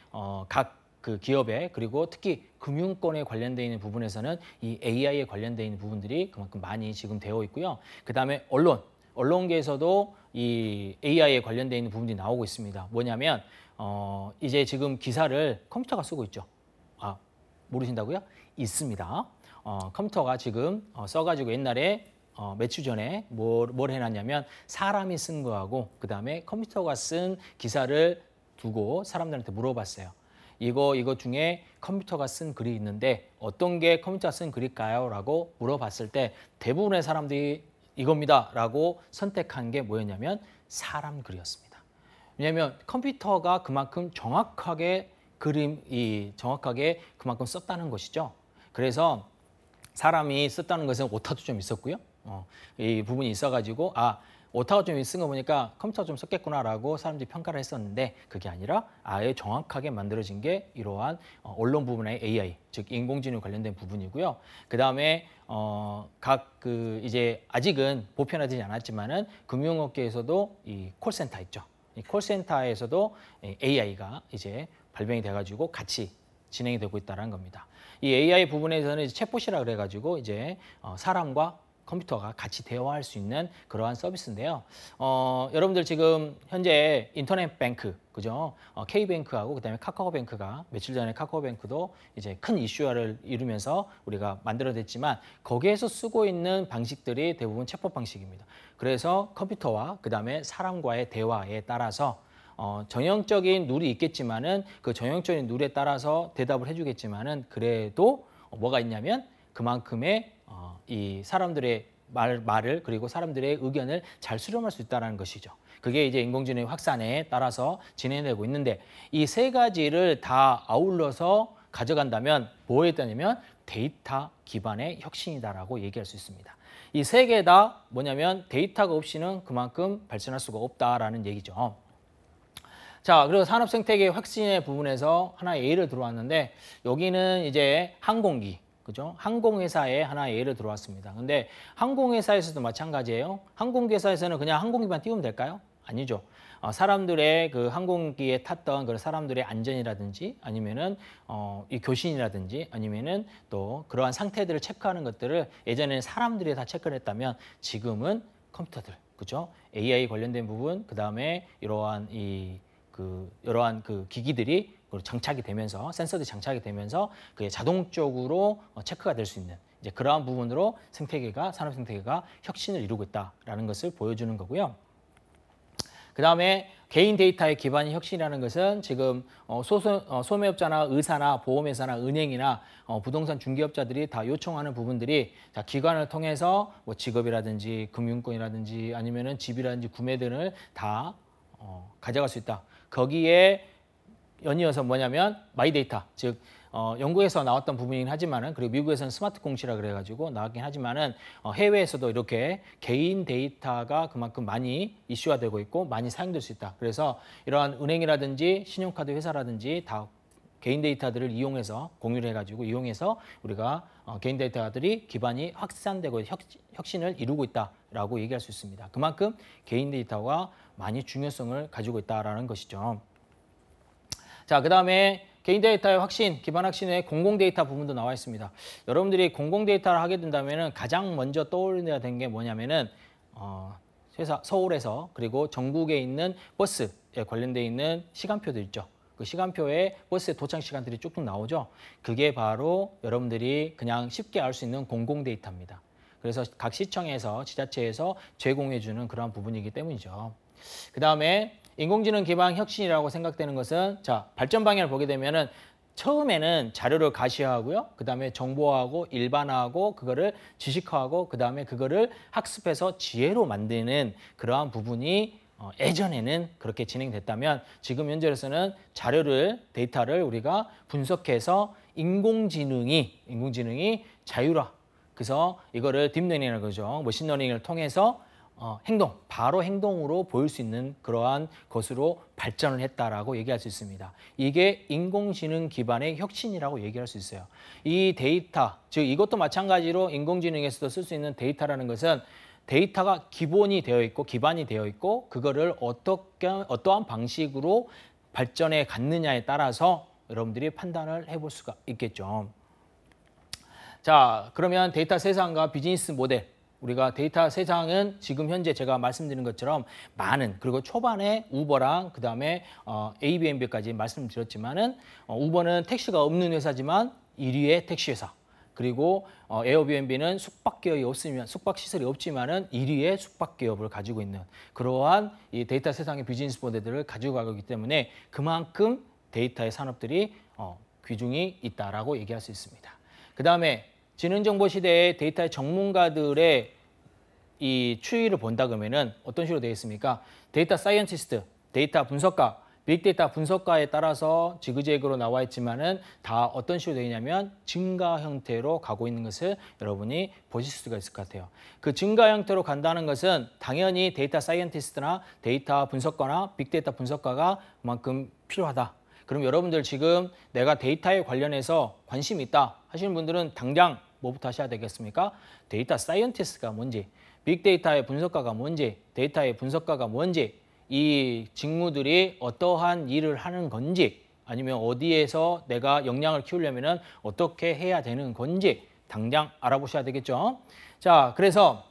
각 그 기업에 그리고 특히 금융권에 관련되어 있는 부분에서는 이 AI에 관련되어 있는 부분들이 그만큼 많이 지금 되어 있고요. 그 다음에 언론계에서도 이 AI에 관련되어 있는 부분들이 나오고 있습니다. 뭐냐면 이제 지금 기사를 컴퓨터가 쓰고 있죠. 모르신다고요? 있습니다. 컴퓨터가 지금 써가지고 옛날에 몇 주 전에 뭘 해놨냐면 사람이 쓴 거하고 그다음에 컴퓨터가 쓴 기사를 두고 사람들한테 물어봤어요. 이거 중에 컴퓨터가 쓴 글이 있는데 어떤 게 컴퓨터가 쓴 글일까요? 라고 물어봤을 때 대부분의 사람들이 이겁니다 라고 선택한 게 뭐였냐면 사람 글이었습니다. 왜냐하면 컴퓨터가 그만큼 정확하게 정확하게 그만큼 썼다는 것이죠. 그래서 사람이 썼다는 것은 오타도 좀 있었고요. 이 부분이 있어가지고 오타가 좀 있은 거 보니까 컴퓨터가 좀 썼겠구나라고 사람들이 평가를 했었는데 그게 아니라 아예 정확하게 만들어진 게 이러한 언론 부분의 AI, 즉 인공지능 관련된 부분이고요. 그 다음에 이제 아직은 보편화되지 않았지만은 금융업계에서도 이 콜센터 있죠. 이 콜센터에서도 AI가 이제 발명이 돼가지고 같이 진행이 되고 있다는 겁니다. 이 AI 부분에서는 챗봇이라 그래가지고 이제 사람과 컴퓨터가 같이 대화할 수 있는 그러한 서비스인데요. 여러분들 지금 현재 인터넷 뱅크, 그죠? K뱅크하고 그다음에 카카오뱅크가 며칠 전에 카카오뱅크도 이제 큰 이슈화를 이루면서 우리가 만들어냈지만 거기에서 쓰고 있는 방식들이 대부분 챗봇 방식입니다. 그래서 컴퓨터와 그다음에 사람과의 대화에 따라서 전형적인 룰이 있겠지만은 그 전형적인 룰에 따라서 대답을 해주겠지만은 그래도 뭐가 있냐면 그만큼의 이 사람들의 말을 그리고 사람들의 의견을 잘 수렴할 수 있다는 것이죠. 그게 이제 인공지능 확산에 따라서 진행되고 있는데 이 세 가지를 다 아울러서 가져간다면 뭐였다냐면 데이터 기반의 혁신이다라고 얘기할 수 있습니다. 이 세 개 다 뭐냐면 데이터가 없이는 그만큼 발전할 수가 없다라는 얘기죠. 자, 그리고 산업생태계 혁신의 부분에서 하나의 예를 들어왔는데 여기는 이제 항공기. 그죠? 항공회사에 하나의 예를 들어왔습니다. 근데 항공회사에서도 마찬가지예요. 항공회사에서는 그냥 항공기만 띄우면 될까요? 아니죠. 사람들의 그 항공기에 탔던 그런 사람들의 안전이라든지 아니면은 이 교신이라든지 아니면은 또 그러한 상태들을 체크하는 것들을 예전에는 사람들이 다 체크를 했다면 지금은 컴퓨터들, 그죠? AI 관련된 부분, 그 다음에 이러한 여러한 기기들이 장착이 되면서 센서들이 장착이 되면서 그게 자동적으로 체크가 될 수 있는 이제 그러한 부분으로 산업 생태계가 혁신을 이루고 있다라는 것을 보여주는 거고요. 그 다음에 개인 데이터의 기반이 혁신이라는 것은 지금 소매업자나 의사나 보험회사나 은행이나 부동산 중개업자들이 다 요청하는 부분들이 기관을 통해서 뭐 직업이라든지 금융권이라든지 아니면은 집이라든지 구매 등을 다 가져갈 수 있다. 거기에 연이어서 뭐냐면 마이데이터, 즉 영국에서 나왔던 부분이긴 하지만은 그리고 미국에서는 스마트 공시라 그래가지고 나왔긴 하지만은 해외에서도 이렇게 개인 데이터가 그만큼 많이 이슈화되고 있고 많이 사용될 수 있다. 그래서 이러한 은행이라든지 신용카드 회사라든지 다 개인 데이터들을 이용해서 공유를 해가지고 이용해서 우리가 개인 데이터들이 기반이 확산되고 혁신을 이루고 있다라고 얘기할 수 있습니다. 그만큼 개인 데이터가 많이 중요성을 가지고 있다라는 것이죠. 자, 그 다음에 개인 데이터의 혁신, 기반 혁신의 공공 데이터 부분도 나와 있습니다. 여러분들이 공공 데이터를 하게 된다면은 가장 먼저 떠올려야 되는 게 뭐냐면은 서울에서 그리고 전국에 있는 버스에 관련돼 있는 시간표들 있죠. 그 시간표에 버스의 도착 시간들이 쭉쭉 나오죠. 그게 바로 여러분들이 그냥 쉽게 알 수 있는 공공 데이터입니다. 그래서 각 시청에서 지자체에서 제공해주는 그런 부분이기 때문이죠. 그 다음에 인공지능 기반 혁신이라고 생각되는 것은 자 발전 방향을 보게 되면은 처음에는 자료를 가시화하고요. 그 다음에 정보화하고 일반화하고 그거를 지식화하고 그 다음에 그거를 학습해서 지혜로 만드는 그러한 부분이 예전에는 그렇게 진행됐다면 지금 현재로서는 데이터를 우리가 분석해서 인공지능이 자율화 그래서 이거를 딥러닝이라는 거죠. 머신러닝을 통해서 바로 행동으로 보일 수 있는 그러한 것으로 발전을 했다라고 얘기할 수 있습니다. 이게 인공지능 기반의 혁신이라고 얘기할 수 있어요. 이 데이터, 즉 이것도 마찬가지로 인공지능에서도 쓸 수 있는 데이터라는 것은 데이터가 기반이 되어 있고 그거를 어떠한 방식으로 발전해 갔느냐에 따라서 여러분들이 판단을 해볼 수가 있겠죠. 자, 그러면 데이터 세상과 비즈니스 모델. 우리가 데이터 세상은 지금 현재 제가 말씀드린 것처럼 많은 그리고 초반에 우버랑 그다음에 에이비앤비까지 말씀드렸지만은 우버는 택시가 없는 회사지만 1위의 택시 회사. 그리고 에어비앤비는 숙박 기업이 없으면 숙박 시설이 없지만은 1위의 숙박 기업을 가지고 있는 그러한 이 데이터 세상의 비즈니스 모델들을 가지고 가고 있기 때문에 그만큼 데이터의 산업들이 귀중이 있다라고 얘기할 수 있습니다. 그다음에 지능정보 시대의 데이터의 전문가들의 이 추이를 본다 그러면은 어떤 식으로 되어 있습니까? 데이터 사이언티스트, 데이터 분석가, 빅데이터 분석가에 따라서 지그재그로 나와 있지만은 다 어떤 식으로 되어 있냐면 증가 형태로 가고 있는 것을 여러분이 보실 수가 있을 것 같아요. 그 증가 형태로 간다는 것은 당연히 데이터 사이언티스트나 데이터 분석가나 빅데이터 분석가가 그만큼 필요하다. 그럼 여러분들 지금 내가 데이터에 관련해서 관심이 있다 하시는 분들은 당장 뭐부터 하셔야 되겠습니까? 데이터 사이언티스트가 뭔지, 빅데이터의 분석가가 뭔지, 데이터의 분석가가 뭔지, 이 직무들이 어떠한 일을 하는 건지, 아니면 어디에서 내가 역량을 키우려면 어떻게 해야 되는 건지 당장 알아보셔야 되겠죠. 자, 그래서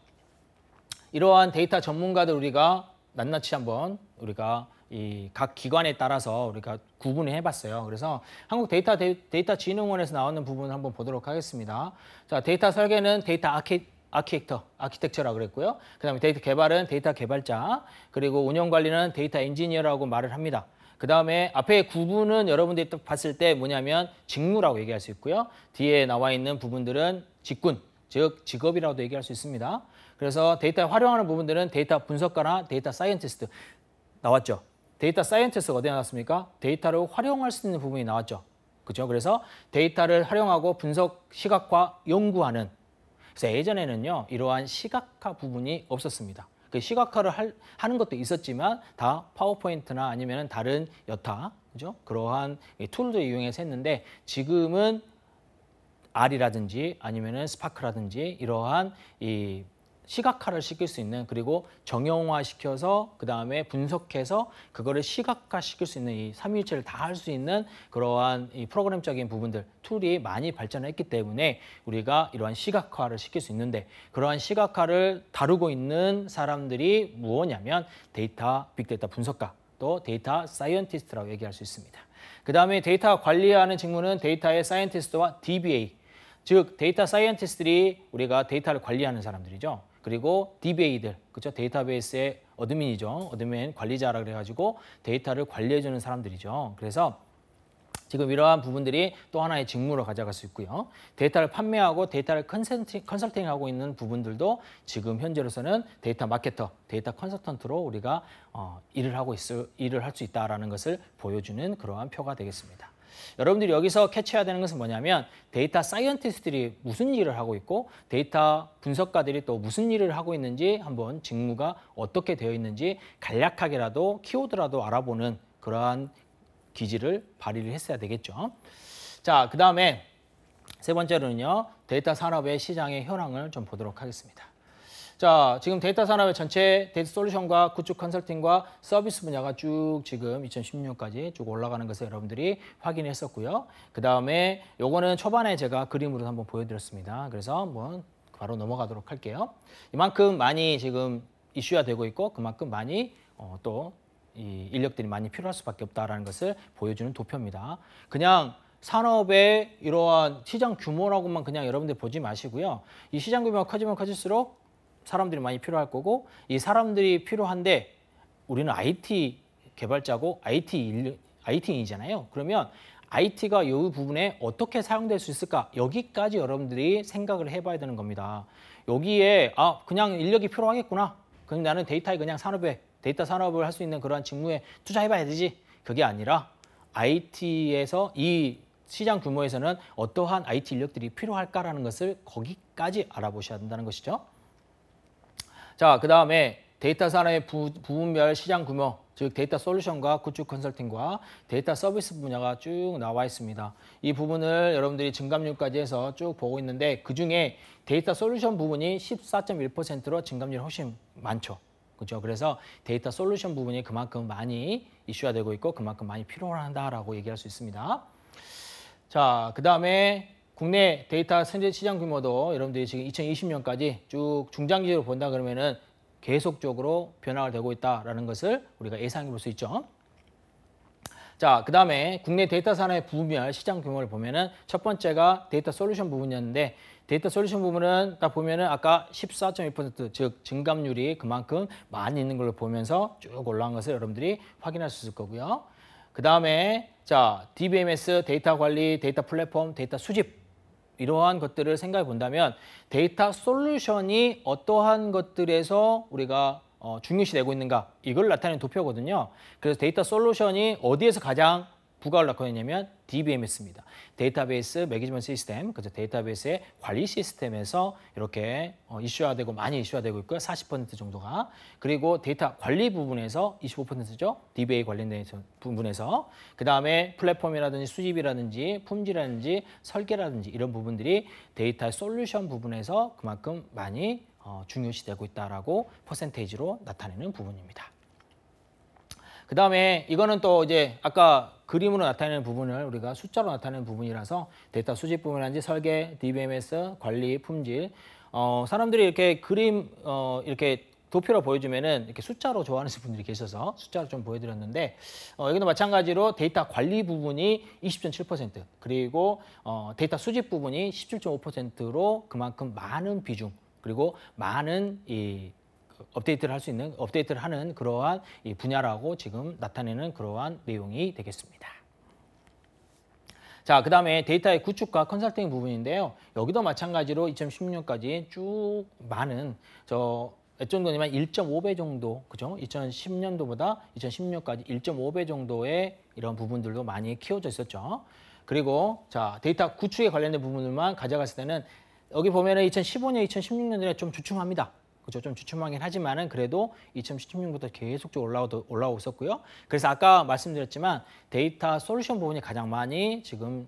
이러한 데이터 전문가들 우리가 낱낱이 한번 우리가 이 각 기관에 따라서 우리가 구분을 해봤어요. 그래서 한국 데이터진흥원에서 나오는 부분을 한번 보도록 하겠습니다. 자, 데이터 설계는 데이터 아키텍처라고 그랬고요. 그다음에 데이터 개발은 데이터 개발자, 그리고 운영 관리는 데이터 엔지니어라고 말을 합니다. 그다음에 앞에 구분은 여러분들이 딱 봤을 때 뭐냐면 직무라고 얘기할 수 있고요. 뒤에 나와 있는 부분들은 직군, 즉 직업이라고도 얘기할 수 있습니다. 그래서 데이터 활용하는 부분들은 데이터 분석가나 데이터 사이언티스트 나왔죠. 데이터 사이언티스트가 어디에 나왔습니까? 데이터를 활용할 수 있는 부분이 나왔죠. 그죠? 그래서 데이터를 활용하고 분석, 시각화, 연구하는. 그래서 예전에는요, 이러한 시각화 부분이 없었습니다. 그 시각화를 하는 것도 있었지만 다 파워포인트나 아니면 다른 여타, 그죠? 그러한 툴도 이용해서 했는데 지금은 R이라든지 아니면은 스파크라든지 이러한 이 시각화를 시킬 수 있는, 그리고 정형화 시켜서 그 다음에 분석해서 그거를 시각화 시킬 수 있는 이 삼위일체를 다 할 수 있는 그러한 이 프로그램적인 부분들, 툴이 많이 발전했기 때문에 우리가 이러한 시각화를 시킬 수 있는데, 그러한 시각화를 다루고 있는 사람들이 무엇이냐면 데이터, 빅데이터 분석가, 또 데이터 사이언티스트라고 얘기할 수 있습니다. 그 다음에 데이터 관리하는 직무는 데이터의 사이언티스트와 DBA, 즉 데이터 사이언티스트들이 우리가 데이터를 관리하는 사람들이죠. 그리고 DBA들, 그렇죠? 데이터베이스의 어드민이죠. 어드민 관리자라 그래가지고 데이터를 관리해주는 사람들이죠. 그래서 지금 이러한 부분들이 또 하나의 직무로 가져갈 수 있고요. 데이터를 판매하고 데이터를 컨설팅하고 있는 부분들도 지금 현재로서는 데이터 마케터, 데이터 컨설턴트로 우리가 일을 할 수 있다라는 것을 보여주는 그러한 표가 되겠습니다. 여러분들이 여기서 캐치해야 되는 것은 뭐냐면 데이터 사이언티스트들이 무슨 일을 하고 있고 데이터 분석가들이 또 무슨 일을 하고 있는지, 한번 직무가 어떻게 되어 있는지 간략하게라도 키워드라도 알아보는 그러한 기질을 발휘를 했어야 되겠죠. 자, 그 다음에 세 번째로는요, 데이터 산업의 시장의 현황을 좀 보도록 하겠습니다. 자, 지금 데이터 산업의 전체 데이터 솔루션과 구축 컨설팅과 서비스 분야가 쭉 지금 2016년까지 쭉 올라가는 것을 여러분들이 확인했었고요. 그 다음에 요거는 초반에 제가 그림으로 한번 보여드렸습니다. 그래서 한번 바로 넘어가도록 할게요. 이만큼 많이 지금 이슈화 되고 있고 그만큼 많이 또 이 인력들이 많이 필요할 수밖에 없다라는 것을 보여주는 도표입니다. 그냥 산업의 이러한 시장 규모라고만 그냥 여러분들 보지 마시고요. 이 시장 규모가 커지면 커질수록 사람들이 많이 필요할 거고, 이 사람들이 필요한데 우리는 IT 개발자고 IT인이잖아요. 그러면 IT가 이 부분에 어떻게 사용될 수 있을까? 여기까지 여러분들이 생각을 해봐야 되는 겁니다. 여기에 그냥 인력이 필요하겠구나. 그럼 나는 데이터에 그냥 데이터 산업을 할 수 있는 그러한 직무에 투자해봐야 되지. 그게 아니라 IT에서 이 시장 규모에서는 어떠한 IT 인력들이 필요할까라는 것을 거기까지 알아보셔야 된다는 것이죠. 자, 그 다음에 데이터 산업의 부분별 시장 규모, 즉 데이터 솔루션과 구축 컨설팅과 데이터 서비스 분야가 쭉 나와 있습니다. 이 부분을 여러분들이 증감률까지 해서 쭉 보고 있는데 그중에 데이터 솔루션 부분이 14.1%로 증감률이 훨씬 많죠. 그렇죠? 그래서 데이터 솔루션 부분이 그만큼 많이 이슈가 되고 있고 그만큼 많이 필요하다라고 얘기할 수 있습니다. 자, 그 다음에 국내 데이터 시장 규모도 여러분들이 지금 2020년까지 쭉 중장기로 본다 그러면은 계속적으로 변화가 되고 있다라는 것을 우리가 예상해 볼 수 있죠. 자, 그다음에 국내 데이터 산업의 부분별 시장 규모를 보면은 첫 번째가 데이터 솔루션 부분이었는데 데이터 솔루션 부분은 딱 보면은 아까 14.1%, 즉 증감률이 그만큼 많이 있는 걸로 보면서 쭉 올라간 것을 여러분들이 확인할 수 있을 거고요. 그다음에 자, DBMS 데이터 관리, 데이터 플랫폼, 데이터 수집 이러한 것들을 생각해 본다면 데이터 솔루션이 어떠한 것들에서 우리가 중요시 되고 있는가 이걸 나타내는 도표거든요. 그래서 데이터 솔루션이 어디에서 가장 부가를 나타내냐면 DBMS입니다. 데이터베이스 매니지먼트 시스템, 그래서 데이터베이스의 관리 시스템에서 이렇게 이슈화되고 많이 이슈화되고 있고요. 40% 정도가. 그리고 데이터 관리 부분에서 25%죠. DBA 관련된 부분에서. 그다음에 플랫폼이라든지 수집이라든지 품질이라든지 설계라든지 이런 부분들이 데이터 솔루션 부분에서 그만큼 많이 중요시되고 있다라고 퍼센테이지로 나타내는 부분입니다. 그 다음에 이거는 또 이제 아까 그림으로 나타내는 부분을 우리가 숫자로 나타내는 부분이라서 데이터 수집 부분이라든지 설계, DBMS, 관리, 품질 사람들이 이렇게 그림 이렇게 도표로 보여주면은 이렇게 숫자로 좋아하는 분들이 계셔서 숫자로 좀 보여드렸는데 여기도 마찬가지로 데이터 관리 부분이 20.7% 그리고 데이터 수집 부분이 17.5%로 그만큼 많은 비중 그리고 많은 이 업데이트를 할 수 있는 업데이트를 하는 그러한 이 분야라고 지금 나타내는 그러한 내용이 되겠습니다. 자, 그다음에 데이터의 구축과 컨설팅 부분인데요. 여기도 마찬가지로 2016년까지 쭉 많은 몇 정도냐면 1.5배 정도, 그죠? 2010년도보다 2016년까지 1.5배 정도의 이런 부분들도 많이 키워져 있었죠. 그리고 자, 데이터 구축에 관련된 부분들만 가져갔을 때는 여기 보면은 2015년, 2016년에 좀 주춤합니다. 그죠? 좀 주춤하긴 하지만은 그래도 2016년부터 계속적으로 올라오고 있었고요. 그래서 아까 말씀드렸지만 데이터 솔루션 부분이 가장 많이 지금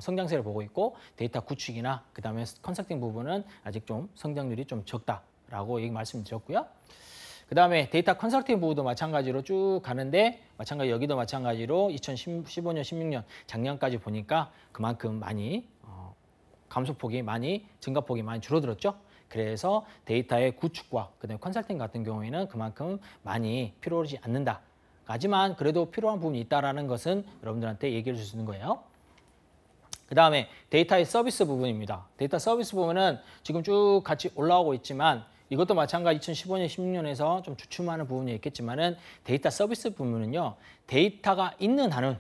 성장세를 보고 있고 데이터 구축이나 그다음에 컨설팅 부분은 아직 좀 성장률이 좀 적다라고 말씀드렸고요. 그다음에 데이터 컨설팅 부분도 마찬가지로 쭉 가는데 여기도 마찬가지로 2015년, 16년 작년까지 보니까 그만큼 많이 감소폭이 많이 증가폭이 많이 줄어들었죠. 그래서 데이터의 구축과 그다음에 컨설팅 같은 경우에는 그만큼 많이 필요하지 않는다. 하지만 그래도 필요한 부분이 있다라는 것은 여러분들한테 얘기를 줄 수 있는 거예요. 그다음에 데이터의 서비스 부분입니다. 데이터 서비스 부분은 지금 쭉 같이 올라오고 있지만 이것도 마찬가지 2015년, 16년에서 좀 주춤하는 부분이 있겠지만은 데이터 서비스 부분은요. 데이터가 있는 한은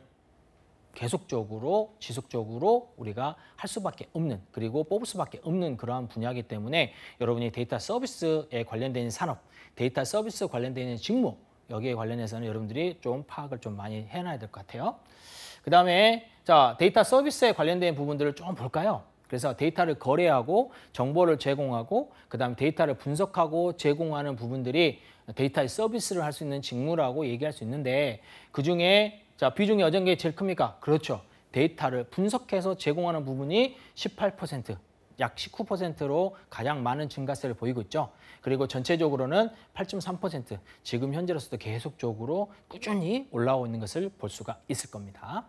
계속적으로 지속적으로 우리가 할 수밖에 없는 그리고 뽑을 수밖에 없는 그러한 분야이기 때문에 여러분이 데이터 서비스에 관련된 산업, 데이터 서비스 관련된 직무 여기에 관련해서는 여러분들이 좀 파악을 좀 많이 해놔야 될 것 같아요. 그다음에 자 데이터 서비스에 관련된 부분들을 좀 볼까요? 그래서 데이터를 거래하고 정보를 제공하고 그다음에 데이터를 분석하고 제공하는 부분들이 데이터의 서비스를 할 수 있는 직무라고 얘기할 수 있는데 그중에 자, 비중이 어떤 게 제일 큽니까? 그렇죠. 데이터를 분석해서 제공하는 부분이 18%, 약 19%로 가장 많은 증가세를 보이고 있죠. 그리고 전체적으로는 8.3%, 지금 현재로서도 계속적으로 꾸준히 올라오고 있는 것을 볼 수가 있을 겁니다.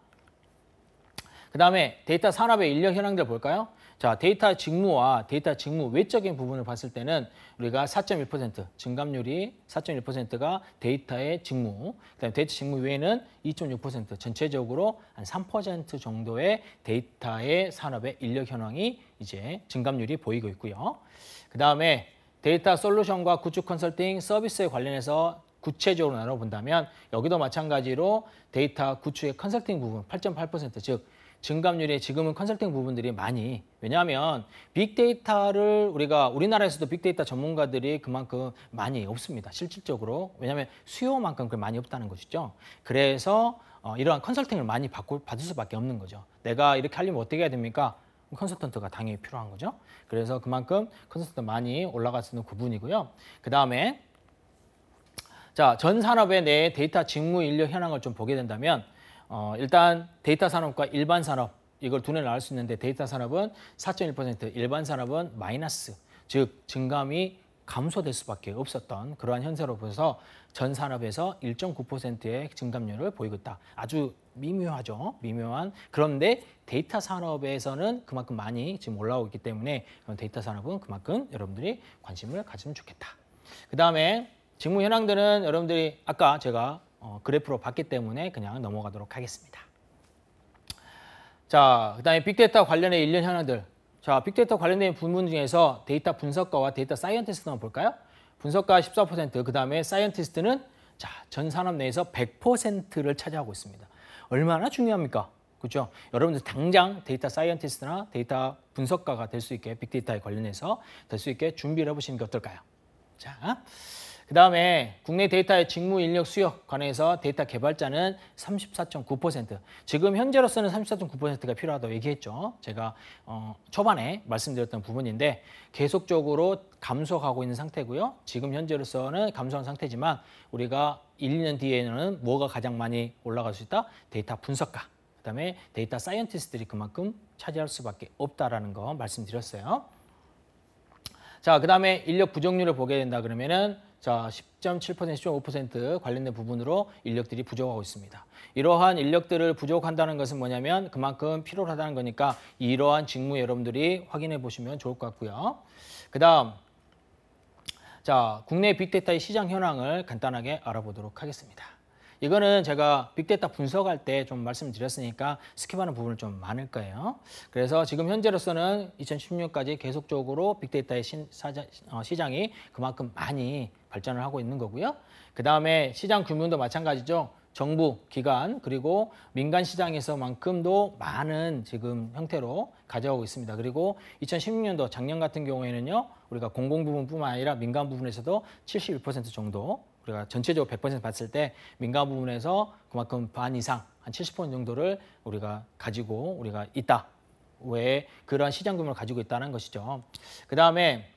그다음에 데이터 산업의 인력 현황들 볼까요? 자, 데이터 직무와 데이터 직무 외적인 부분을 봤을 때는 우리가 4.1% 증감률이 4.1%가 데이터의 직무, 그다음에 데이터 직무 외에는 2.6% 전체적으로 한 3% 정도의 데이터의 산업의 인력 현황이 이제 증감률이 보이고 있고요. 그다음에 데이터 솔루션과 구축 컨설팅 서비스에 관련해서 구체적으로 나눠본다면 여기도 마찬가지로 데이터 구축의 컨설팅 부분 8.8%, 즉 증감률이 지금은 컨설팅 부분들이 많이 왜냐하면 빅데이터를 우리나라에서도 빅데이터 전문가들이 그만큼 많이 없습니다. 실질적으로. 왜냐하면 수요만큼 많이 없다는 것이죠. 그래서 이러한 컨설팅을 많이 받을 수밖에 없는 거죠. 내가 이렇게 하려면 어떻게 해야 됩니까? 컨설턴트가 당연히 필요한 거죠. 그래서 그만큼 컨설턴트 많이 올라갈 수 있는 부분이고요. 그다음에 자, 전 산업의 내 데이터 직무 인력 현황을 좀 보게 된다면 일단 데이터 산업과 일반 산업 이걸 두 눈에 나눌 수 있는데 데이터 산업은 4.1%, 일반 산업은 마이너스, 즉 증감이 감소될 수밖에 없었던 그러한 현상으로 보여서 전 산업에서 1.9%의 증감률을 보이고 있다. 아주 미묘하죠. 미묘한. 그런데 데이터 산업에서는 그만큼 많이 지금 올라오고 있기 때문에 데이터 산업은 그만큼 여러분들이 관심을 가지면 좋겠다. 그다음에 직무 현황들은 여러분들이 아까 제가 그래프로 봤기 때문에 그냥 넘어가도록 하겠습니다. 자, 그다음에 빅데이터 관련의 일련 현황들. 자, 빅데이터 관련된 부분 중에서 데이터 분석가와 데이터 사이언티스트 한번 볼까요? 분석가 14%, 그다음에 사이언티스트는 자, 전 산업 내에서 100%를 차지하고 있습니다. 얼마나 중요합니까? 그렇죠? 여러분들 당장 데이터 사이언티스트나 데이터 분석가가 될 수 있게 빅데이터에 관련해서 될 수 있게 준비를 해보시는 게 어떨까요? 자, 그다음에 국내 데이터의 직무 인력 수요 관해서 데이터 개발자는 34.9%. 지금 현재로서는 34.9%가 필요하다고 얘기했죠. 제가 초반에 말씀드렸던 부분인데 계속적으로 감소하고 있는 상태고요. 지금 현재로서는 감소한 상태지만 우리가 1, 2년 뒤에는 뭐가 가장 많이 올라갈 수 있다? 데이터 분석가. 그다음에 데이터 사이언티스트들이 그만큼 차지할 수밖에 없다라는 거 말씀드렸어요. 자, 그다음에 인력 부족률을 보게 된다 그러면은 자, 10.7%, 10.5% 관련된 부분으로 인력들이 부족하고 있습니다. 이러한 인력들을 부족한다는 것은 뭐냐면 그만큼 필요하다는 거니까 이러한 직무 여러분들이 확인해 보시면 좋을 것 같고요. 그다음 자, 국내 빅데이터의 시장 현황을 간단하게 알아보도록 하겠습니다. 이거는 제가 빅데이터 분석할 때 좀 말씀드렸으니까 스킵하는 부분이 좀 많을 거예요. 그래서 지금 현재로서는 2016년까지 계속적으로 빅데이터의 시장이 그만큼 많이 발전을 하고 있는 거고요. 그다음에 시장 규모도 마찬가지죠. 정부, 기관, 그리고 민간 시장에서만큼도 많은 지금 형태로 가져오고 있습니다. 그리고 2016년도 작년 같은 경우에는요. 우리가 공공 부분뿐만 아니라 민간 부분에서도 71% 정도 우리가 전체적으로 100% 봤을 때 민간 부분에서 그만큼 반 이상 한 70% 정도를 우리가 가지고 우리가 있다. 왜 그러한 시장 규모를 가지고 있다는 것이죠. 그다음에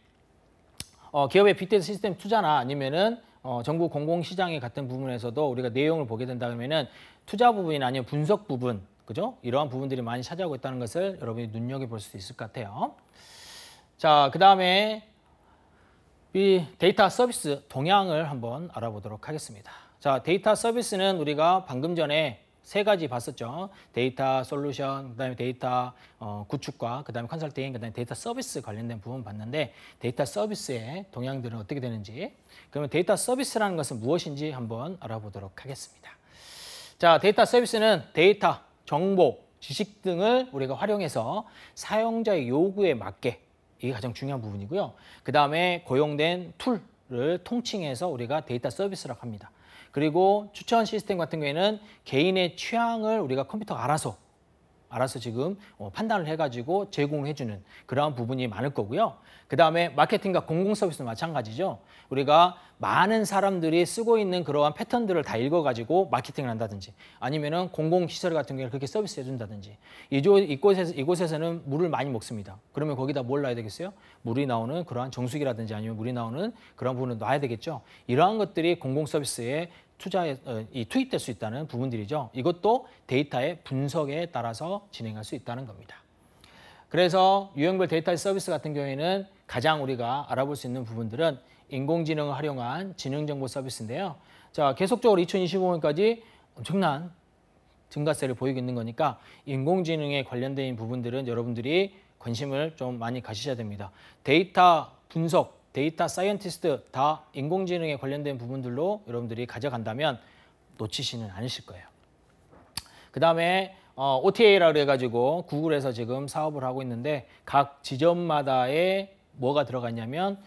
기업의 빅데이터 시스템 투자나 아니면은 정부 공공시장의 같은 부분에서도 우리가 내용을 보게 된다 그러면은 투자 부분이나 아니면 분석 부분, 그죠? 이러한 부분들이 많이 차지하고 있다는 것을 여러분이 눈여겨볼 수 있을 것 같아요. 자, 그다음에 이 데이터 서비스 동향을 한번 알아보도록 하겠습니다. 자, 데이터 서비스는 우리가 방금 전에 세 가지 봤었죠. 데이터 솔루션, 그다음에 데이터 구축과 그다음에 컨설팅, 그다음에 데이터 서비스 관련된 부분 봤는데 데이터 서비스의 동향들은 어떻게 되는지, 그러면 데이터 서비스라는 것은 무엇인지 한번 알아보도록 하겠습니다. 자, 데이터 서비스는 데이터, 정보, 지식 등을 우리가 활용해서 사용자의 요구에 맞게, 이게 가장 중요한 부분이고요. 그다음에 고용된 툴을 통칭해서 우리가 데이터 서비스라고 합니다. 그리고 추천 시스템 같은 경우에는 개인의 취향을 우리가 컴퓨터가 알아서 지금 판단을 해가지고 제공해주는 그러한 부분이 많을 거고요. 그다음에 마케팅과 공공 서비스도 마찬가지죠. 우리가 많은 사람들이 쓰고 있는 그러한 패턴들을 다 읽어가지고 마케팅을 한다든지 아니면은 공공시설 같은 경우에 그렇게 서비스 해준다든지 이곳에서는 물을 많이 먹습니다. 그러면 거기다 뭘 놔야 되겠어요? 물이 나오는 그러한 정수기라든지 아니면 물이 나오는 그러한 부분을 놔야 되겠죠. 이러한 것들이 공공 서비스에 투입될 수 있다는 부분들이죠. 이것도 데이터의 분석에 따라서 진행할 수 있다는 겁니다. 그래서 유형별 데이터 서비스 같은 경우에는 가장 우리가 알아볼 수 있는 부분들은 인공지능을 활용한 지능정보 서비스인데요. 자, 계속적으로 2025년까지 엄청난 증가세를 보이고 있는 거니까 인공지능에 관련된 부분들은 여러분들이 관심을 좀 많이 가지셔야 됩니다. 데이터 분석, 데이터 사이언티스트 다 인공지능에 관련된 부분들로 여러분들이 가져간다면 놓치시는 않으실 거예요. 그다음에 OTA라고 해가지고 구글에서 지금 사업을 하고 있는데 각 지점마다의 뭐가 들어가 있냐면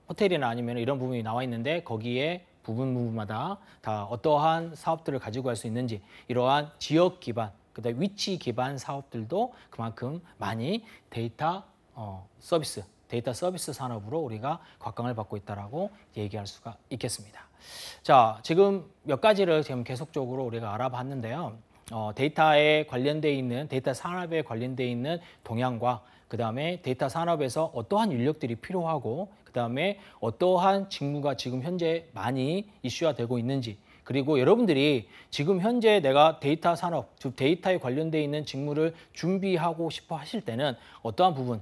호텔이나 아니면 이런 부분이 나와 있는데 거기에 부분마다 다 어떠한 사업들을 가지고 갈 수 있는지 이러한 지역 기반, 그다음에 위치 기반 사업들도 그만큼 많이 데이터 서비스 산업으로 우리가 곽광을 받고 있다라고 얘기할 수가 있겠습니다. 자, 지금 몇 가지를 지금 계속적으로 우리가 알아봤는데요. 데이터에 관련돼 있는 데이터 산업에 관련돼 있는 동향과 그다음에 데이터 산업에서 어떠한 인력들이 필요하고 그다음에 어떠한 직무가 지금 현재 많이 이슈화되고 있는지, 그리고 여러분들이 지금 현재 내가 데이터 산업, 즉 데이터에 관련돼 있는 직무를 준비하고 싶어 하실 때는 어떠한 부분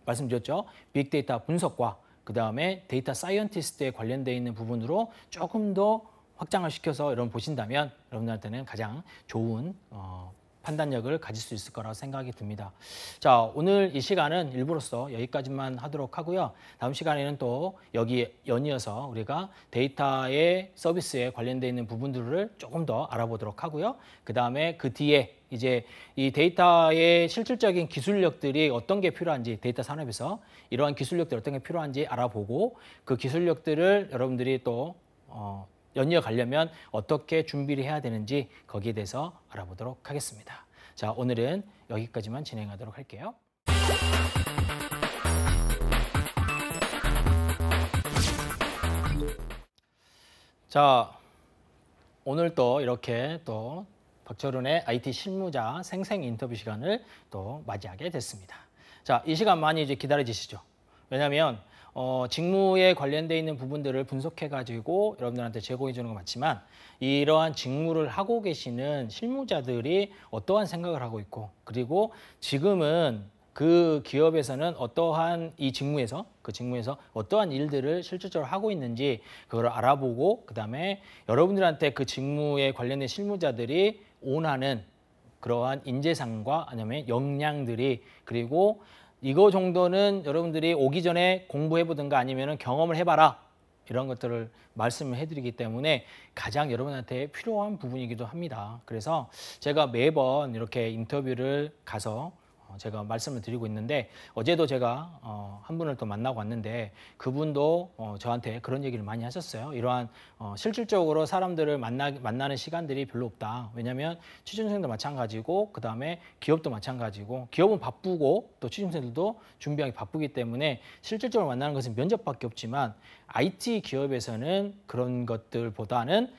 말씀드렸죠. 빅데이터 분석과 그다음에 데이터 사이언티스트에 관련돼 있는 부분으로 조금 더 확장을 시켜서 여러분 보신다면 여러분들한테는 가장 좋은 판단력을 가질 수 있을 거라고 생각이 듭니다. 자, 오늘 이 시간은 일부로서 여기까지만 하도록 하고요. 다음 시간에는 또 여기 연이어서 우리가 데이터의 서비스에 관련되어 있는 부분들을 조금 더 알아보도록 하고요. 그다음에 그 뒤에 이제 이 데이터의 실질적인 기술력들이 어떤 게 필요한지 데이터 산업에서 이러한 기술력들이 어떤 게 필요한지 알아보고 그 기술력들을 여러분들이 또 연이어 가려면 어떻게 준비를 해야 되는지 거기에 대해서 알아보도록 하겠습니다. 자, 오늘은 여기까지만 진행하도록 할게요. 자, 오늘 또 이렇게 또 박철훈의 IT 실무자 생생 인터뷰 시간을 또 맞이하게 됐습니다. 자, 이 시간 많이 이제 기다려지시죠? 왜냐하면 직무에 관련돼 있는 부분들을 분석해가지고 여러분들한테 제공해 주는 건 맞지만 이러한 직무를 하고 계시는 실무자들이 어떠한 생각을 하고 있고 그리고 지금은 그 기업에서는 어떠한 이 직무에서 그 직무에서 어떠한 일들을 실질적으로 하고 있는지 그걸 알아보고 그다음에 여러분들한테 그 직무에 관련된 실무자들이 원하는 그러한 인재상과 아니면 역량들이 그리고 이거 정도는 여러분들이 오기 전에 공부해보든가 아니면 경험을 해봐라 이런 것들을 말씀을 해드리기 때문에 가장 여러분한테 필요한 부분이기도 합니다. 그래서 제가 매번 이렇게 인터뷰를 가서 제가 말씀을 드리고 있는데 어제도 제가 한 분을 또 만나고 왔는데 그분도 저한테 그런 얘기를 많이 하셨어요. 이러한 실질적으로 사람들을 만나는 시간들이 별로 없다. 왜냐하면 취준생도 마찬가지고 그다음에 기업도 마찬가지고 기업은 바쁘고 또 취준생들도 준비하기 바쁘기 때문에 실질적으로 만나는 것은 면접밖에 없지만 IT 기업에서는 그런 것들보다는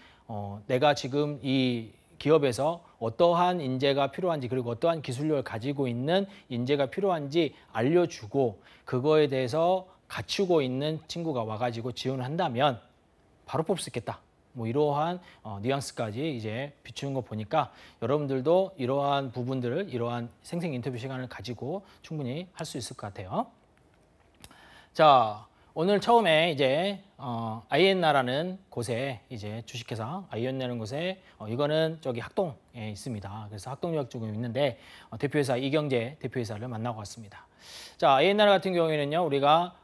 내가 지금 이 기업에서 어떠한 인재가 필요한지 그리고 어떠한 기술력을 가지고 있는 인재가 필요한지 알려주고 그거에 대해서 갖추고 있는 친구가 와가지고 지원을 한다면 바로 뽑을 수 있겠다. 뭐 이러한 뉘앙스까지 이제 비추는 거 보니까 여러분들도 이러한 부분들을 이러한 생생 인터뷰 시간을 가지고 충분히 할 수 있을 것 같아요. 자. 오늘 처음에 이제 아이엔나라는 곳에 이제 주식회사 아이엔나라는 곳에 이거는 저기 학동에 있습니다. 그래서 학동역 쪽에 있는데 대표회사 이경재 대표회사를 만나고 왔습니다. 자, 아이엔나라 같은 경우에는요 우리가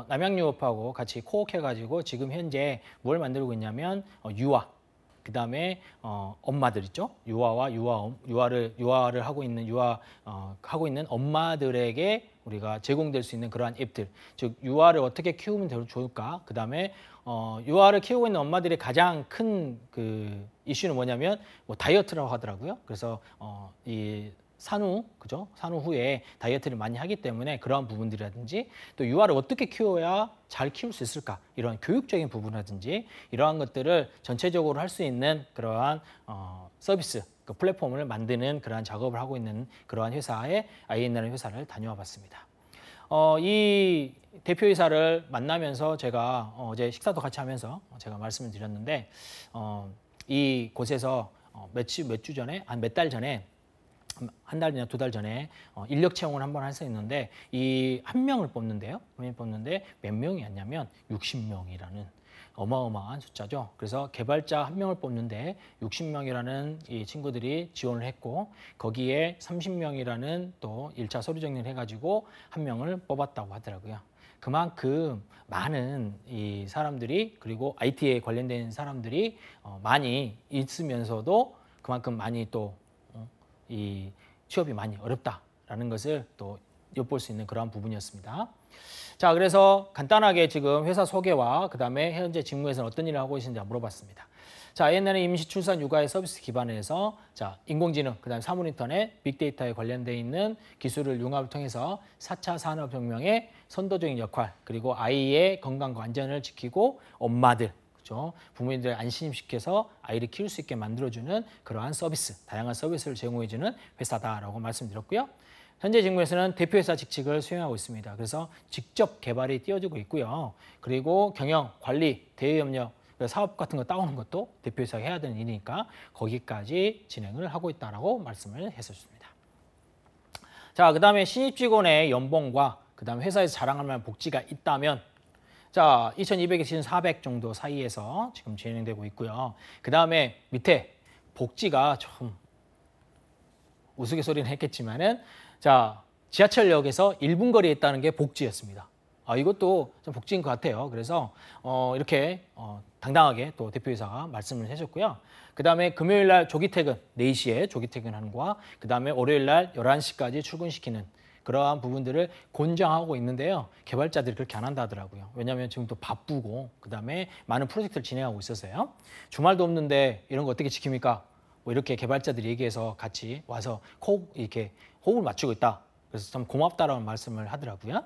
남양유업하고 같이 코옥해가지고 지금 현재 뭘 만들고 있냐면 유아 그다음에 엄마들 있죠. 유아와 유아를 하고 있는 하고 있는 엄마들에게 우리가 제공될 수 있는 그러한 앱들, 즉 유아를 어떻게 키우면 좋을까? 그다음에 유아를 키우고 있는 엄마들의 가장 큰 그 이슈는 뭐냐면 뭐 다이어트라고 하더라고요. 그래서 이 산후, 그죠? 산후 후에 다이어트를 많이 하기 때문에 그러한 부분들이라든지 또 유아를 어떻게 키워야 잘 키울 수 있을까? 이런 교육적인 부분이라든지 이러한 것들을 전체적으로 할 수 있는 그러한 서비스, 그 플랫폼을 만드는 그러한 작업을 하고 있는 그러한 회사에 아이엔나라는 회사를 다녀와 봤습니다. 이 대표이사를 만나면서 제가 어제 식사도 같이 하면서 제가 말씀을 드렸는데 이 곳에서 몇 주 전에, 몇 달 전에 한 달이나 두 달 전에 인력 채용을 한번 할 수 있는데 이 한 명을 뽑는데요. 뽑는데 몇 명이었냐면 60명이라는 어마어마한 숫자죠. 그래서 개발자 한 명을 뽑는데 60명이라는 이 친구들이 지원을 했고 거기에 30명이라는 또 1차 서류 정리를 해가지고 한 명을 뽑았다고 하더라고요. 그만큼 많은 이 사람들이 그리고 IT에 관련된 사람들이 많이 있으면서도 그만큼 많이 또 이 취업이 많이 어렵다라는 것을 또 엿볼 수 있는 그러한 부분이었습니다. 자, 그래서 간단하게 지금 회사 소개와 그다음에 현재 직무에서는 어떤 일을 하고 계신지 물어봤습니다. 자, 옛날에 임시 출산 육아의 서비스 기반에서 자, 인공지능, 그다음에 사물인터넷, 빅데이터에 관련돼 있는 기술을 융합을 통해서 4차 산업혁명의 선도적인 역할, 그리고 아이의 건강과 안전을 지키고 엄마들 그렇죠? 부모님들 안심시켜서 아이를 키울 수 있게 만들어주는 그러한 서비스, 다양한 서비스를 제공해주는 회사다라고 말씀드렸고요. 현재 직무에서는 대표회사 직책을 수행하고 있습니다. 그래서 직접 개발이 띄워지고 있고요. 그리고 경영, 관리, 대외협력, 사업 같은 거 따오는 것도 대표회사가 해야 되는 일이니까 거기까지 진행을 하고 있다라고 말씀을 했었습니다. 자, 그다음에 신입 직원의 연봉과 그다음에 회사에서 자랑할 만한 복지가 있다면 자, 2200에서 400 정도 사이에서 지금 진행되고 있고요. 그 다음에 밑에 복지가 좀 우스갯소리는 했겠지만은 자 지하철역에서 1분 거리에 있다는 게 복지였습니다. 이것도 좀 복지인 것 같아요. 그래서 이렇게 당당하게 또 대표이사가 말씀을 해줬고요. 그다음에 금요일 날 조기 퇴근, 4시에 조기 퇴근하는 거와 그다음에 월요일 날 11시까지 출근시키는 그러한 부분들을 권장하고 있는데요. 개발자들이 그렇게 안 한다 하더라고요. 왜냐하면 지금 또 바쁘고 그다음에 많은 프로젝트를 진행하고 있어서요. 주말도 없는데 이런 거 어떻게 지킵니까? 뭐 이렇게 개발자들이 얘기해서 같이 와서 이렇게 호흡을 맞추고 있다. 그래서 참 고맙다라는 말씀을 하더라고요.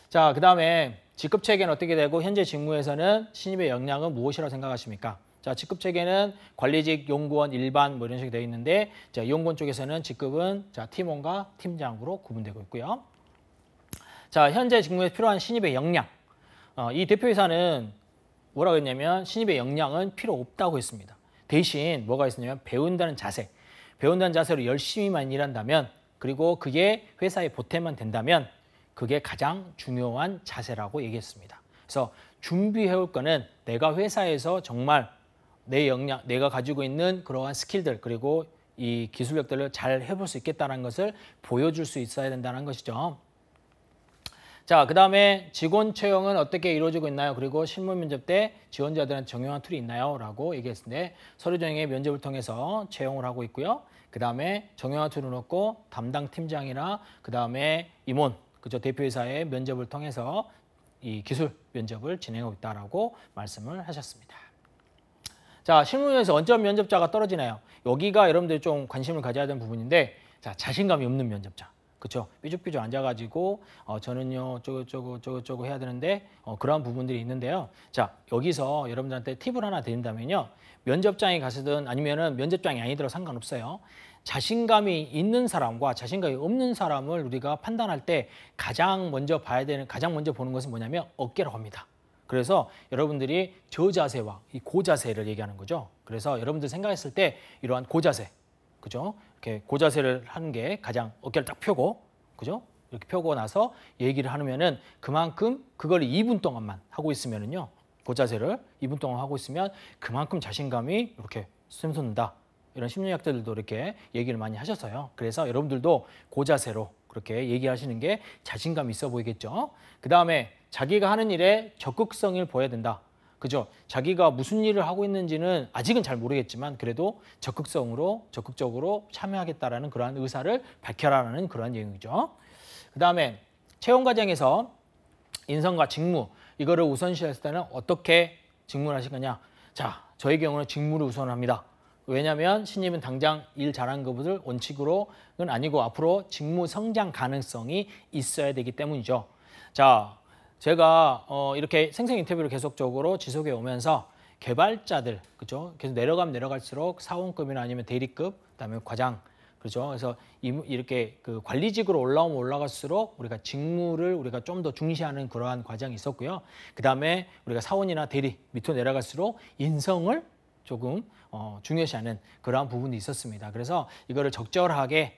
자, 그다음에 직급 체계는 어떻게 되고 현재 직무에서는 신입의 역량은 무엇이라고 생각하십니까? 자, 직급 체계는 관리직, 연구원, 일반 뭐 이런 식으로 되어 있는데 자, 연구원 쪽에서는 직급은 자, 팀원과 팀장으로 구분되고 있고요. 자, 현재 직무에 필요한 신입의 역량. 이 대표이사는 뭐라고 했냐면 신입의 역량은 필요 없다고 했습니다. 대신 뭐가 있었냐면 배운다는 자세. 배운다는 자세로 열심히만 일한다면 그리고 그게 회사에 보탬만 된다면 그게 가장 중요한 자세라고 얘기했습니다. 그래서 준비해올 거는 내가 회사에서 정말 내 역량, 내가 가지고 있는 그러한 스킬들 그리고 이 기술력들을 잘 해볼 수 있겠다는 것을 보여줄 수 있어야 된다는 것이죠. 자, 그다음에 직원 채용은 어떻게 이루어지고 있나요? 그리고 실무 면접 때 지원자들한테 정형한 툴이 있나요? 라고 얘기했는데 서류 정형의 면접을 통해서 채용을 하고 있고요. 그다음에 정형한 툴을 넣고 담당 팀장이나 그다음에 임원, 그죠? 대표이사의 면접을 통해서 이 기술 면접을 진행하고 있다라고 말씀을 하셨습니다. 자, 실무에서 어떤 면접자가 떨어지나요? 여기가 여러분들이 좀 관심을 가져야 되는 부분인데 자, 자신감이 없는 면접자. 그렇죠? 삐죽삐죽 앉아가지고 저는요 저거 해야 되는데 그러한 부분들이 있는데요. 자, 여기서 여러분들한테 팁을 하나 드린다면요. 면접장에 가시든 아니면은 면접장이 아니더라도 상관없어요. 자신감이 있는 사람과 자신감이 없는 사람을 우리가 판단할 때 가장 먼저 보는 것은 뭐냐면 어깨라고 합니다. 그래서 여러분들이 저 자세와 이 고자세를 얘기하는 거죠. 그래서 여러분들 생각했을 때 이러한 고자세, 그죠? 이렇게 고자세를 하는 게 가장 어깨를 딱 펴고, 그죠? 이렇게 펴고 나서 얘기를 하면은 그만큼 그걸 2분 동안만 하고 있으면은요, 고자세를 2분 동안 하고 있으면 그만큼 자신감이 이렇게 샘솟는다. 이런 심리학자들도 이렇게 얘기를 많이 하셨어요. 그래서 여러분들도 고자세로 그렇게 얘기하시는 게 자신감이 있어 보이겠죠. 그 다음에 자기가 하는 일에 적극성을 보여야 된다. 그죠? 자기가 무슨 일을 하고 있는지는 아직은 잘 모르겠지만 그래도 적극적으로 참여하겠다라는 그러한 의사를 밝혀라는 그러한 얘기죠. 그 다음에 채용 과정에서 인성과 직무 이거를 우선시했을 때는 어떻게 직무를 하실 거냐? 자, 저의 경우는 직무를 우선합니다. 왜냐하면 신입은 당장 일 잘하는 것을 원칙으로는 아니고 앞으로 직무 성장 가능성이 있어야 되기 때문이죠. 자, 제가 이렇게 생생 인터뷰를 계속적으로 지속해 오면서 개발자들, 그죠? 계속 내려가면 내려갈수록 사원급이나 아니면 대리급, 그다음에 과장, 그죠? 그래서 이렇게 그 관리직으로 올라오면 올라갈수록 우리가 직무를 우리가 좀 더 중시하는 그러한 과정이 있었고요. 그다음에 우리가 사원이나 대리 밑으로 내려갈수록 인성을 조금 중요시하는 그러한 부분이 있었습니다. 그래서 이거를 적절하게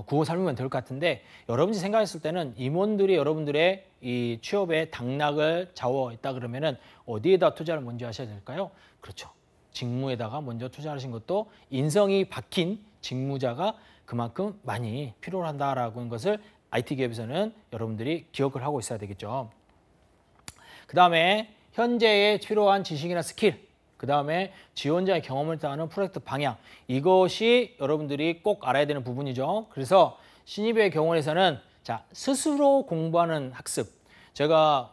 구호 삼으면 될 것 같은데 여러분이 생각했을 때는 임원들이 여러분들의 이 취업의 당락을 좌우했다 그러면은 어디에다 투자를 먼저 하셔야 될까요? 그렇죠. 직무에다가 먼저 투자하신 것도 인성이 박힌 직무자가 그만큼 많이 필요로 한다라고 하는 것을 IT 기업에서는 여러분들이 기억을 하고 있어야 되겠죠. 그 다음에 현재에 필요한 지식이나 스킬 그 다음에 지원자의 경험을 따르는 프로젝트 방향 이것이 여러분들이 꼭 알아야 되는 부분이죠. 그래서 신입의 경우에서는 자 스스로 공부하는 학습 제가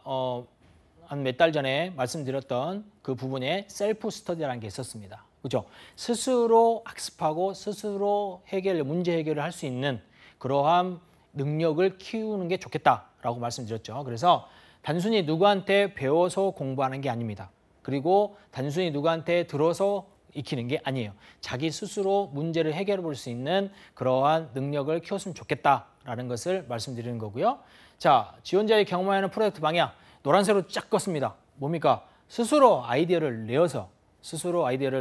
한 몇 달 전에 말씀드렸던 그 부분에 셀프 스터디라는 게 있었습니다. 그렇죠? 스스로 학습하고 스스로 문제 해결을 할 수 있는 그러한 능력을 키우는 게 좋겠다라고 말씀드렸죠. 그래서 단순히 누구한테 배워서 공부하는 게 아닙니다. 그리고 단순히 누구한테 들어서 익히는 게 아니에요. 자기 스스로 문제를 해결해 볼 수 있는 그러한 능력을 키웠으면 좋겠다라는 것을 말씀드리는 거고요. 자, 지원자의 경험하는 프로젝트 방향 노란색으로 쫙 껐습니다. 뭡니까? 스스로 아이디어를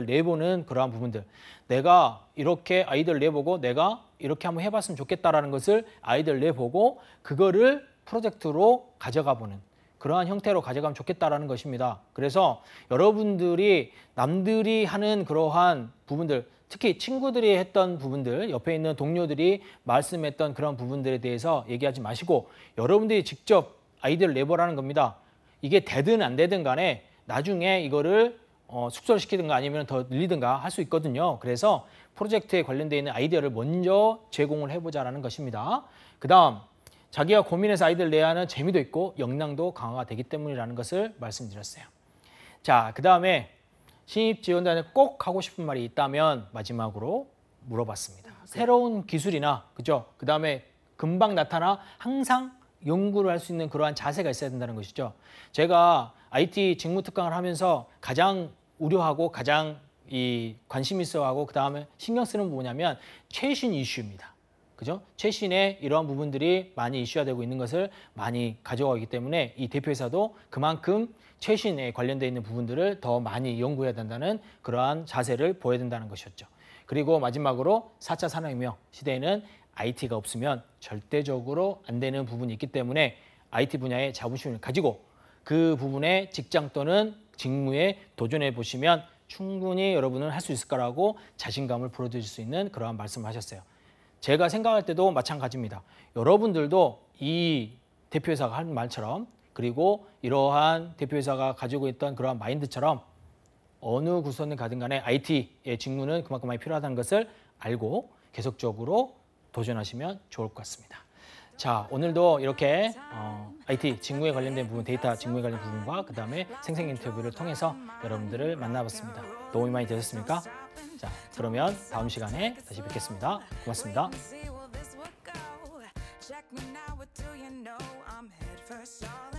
내보는 그러한 부분들. 내가 이렇게 아이디어를 내보고 내가 이렇게 한번 해봤으면 좋겠다라는 것을 아이디어를 내보고 그거를 프로젝트로 가져가 보는 그러한 형태로 가져가면 좋겠다라는 것입니다. 그래서 여러분들이 남들이 하는 그러한 부분들 특히 친구들이 했던 부분들, 옆에 있는 동료들이 말씀했던 그런 부분들에 대해서 얘기하지 마시고 여러분들이 직접 아이디어를 내보라는 겁니다. 이게 되든 안 되든 간에 나중에 이거를 숙소를 시키든가 아니면 더 늘리든가 할 수 있거든요. 그래서 프로젝트에 관련되어 있는 아이디어를 먼저 제공을 해보자라는 것입니다. 그 다음, 자기가 고민해서 아이디어를 내야 하는 재미도 있고 역량도 강화가 되기 때문이라는 것을 말씀드렸어요. 자, 그 다음에 신입 지원자는 꼭 하고 싶은 말이 있다면 마지막으로 물어봤습니다. 새로운 기술이나, 그죠? 그 다음에 금방 나타나 항상 연구를 할 수 있는 그러한 자세가 있어야 된다는 것이죠. 제가 IT 직무 특강을 하면서 가장 우려하고 가장 관심 있어 하고 그 다음에 신경 쓰는 건 뭐냐면 최신 이슈입니다. 그죠? 최신의 이러한 부분들이 많이 이슈화 되고 있는 것을 많이 가져가기 때문에 이 대표회사도 그만큼 최신에 관련되어 있는 부분들을 더 많이 연구해야 된다는 그러한 자세를 보여야 된다는 것이었죠. 그리고 마지막으로 4차 산업혁명 시대에는 IT가 없으면 절대적으로 안 되는 부분이 있기 때문에 IT 분야의 자부심을 가지고 그 부분에 직장 또는 직무에 도전해 보시면 충분히 여러분은 할 수 있을 거라고 자신감을 불어드릴 수 있는 그러한 말씀을 하셨어요. 제가 생각할 때도 마찬가지입니다. 여러분들도 이 대표회사가 한 말처럼 그리고 이러한 대표회사가 가지고 있던 그러한 마인드처럼 어느 구선을 가든 간에 IT의 직무는 그만큼 많이 필요하다는 것을 알고 계속적으로 도전하시면 좋을 것 같습니다. 자, 오늘도 이렇게 IT 직무에 관련된 부분, 데이터 직무에 관련된 부분과 그 다음에 생생 인터뷰를 통해서 여러분들을 만나봤습니다. 도움이 많이 되셨습니까? 자, 그러면 다음 시간에 다시 뵙겠습니다. 고맙습니다. Check me now, what do you know? I'm head first all in.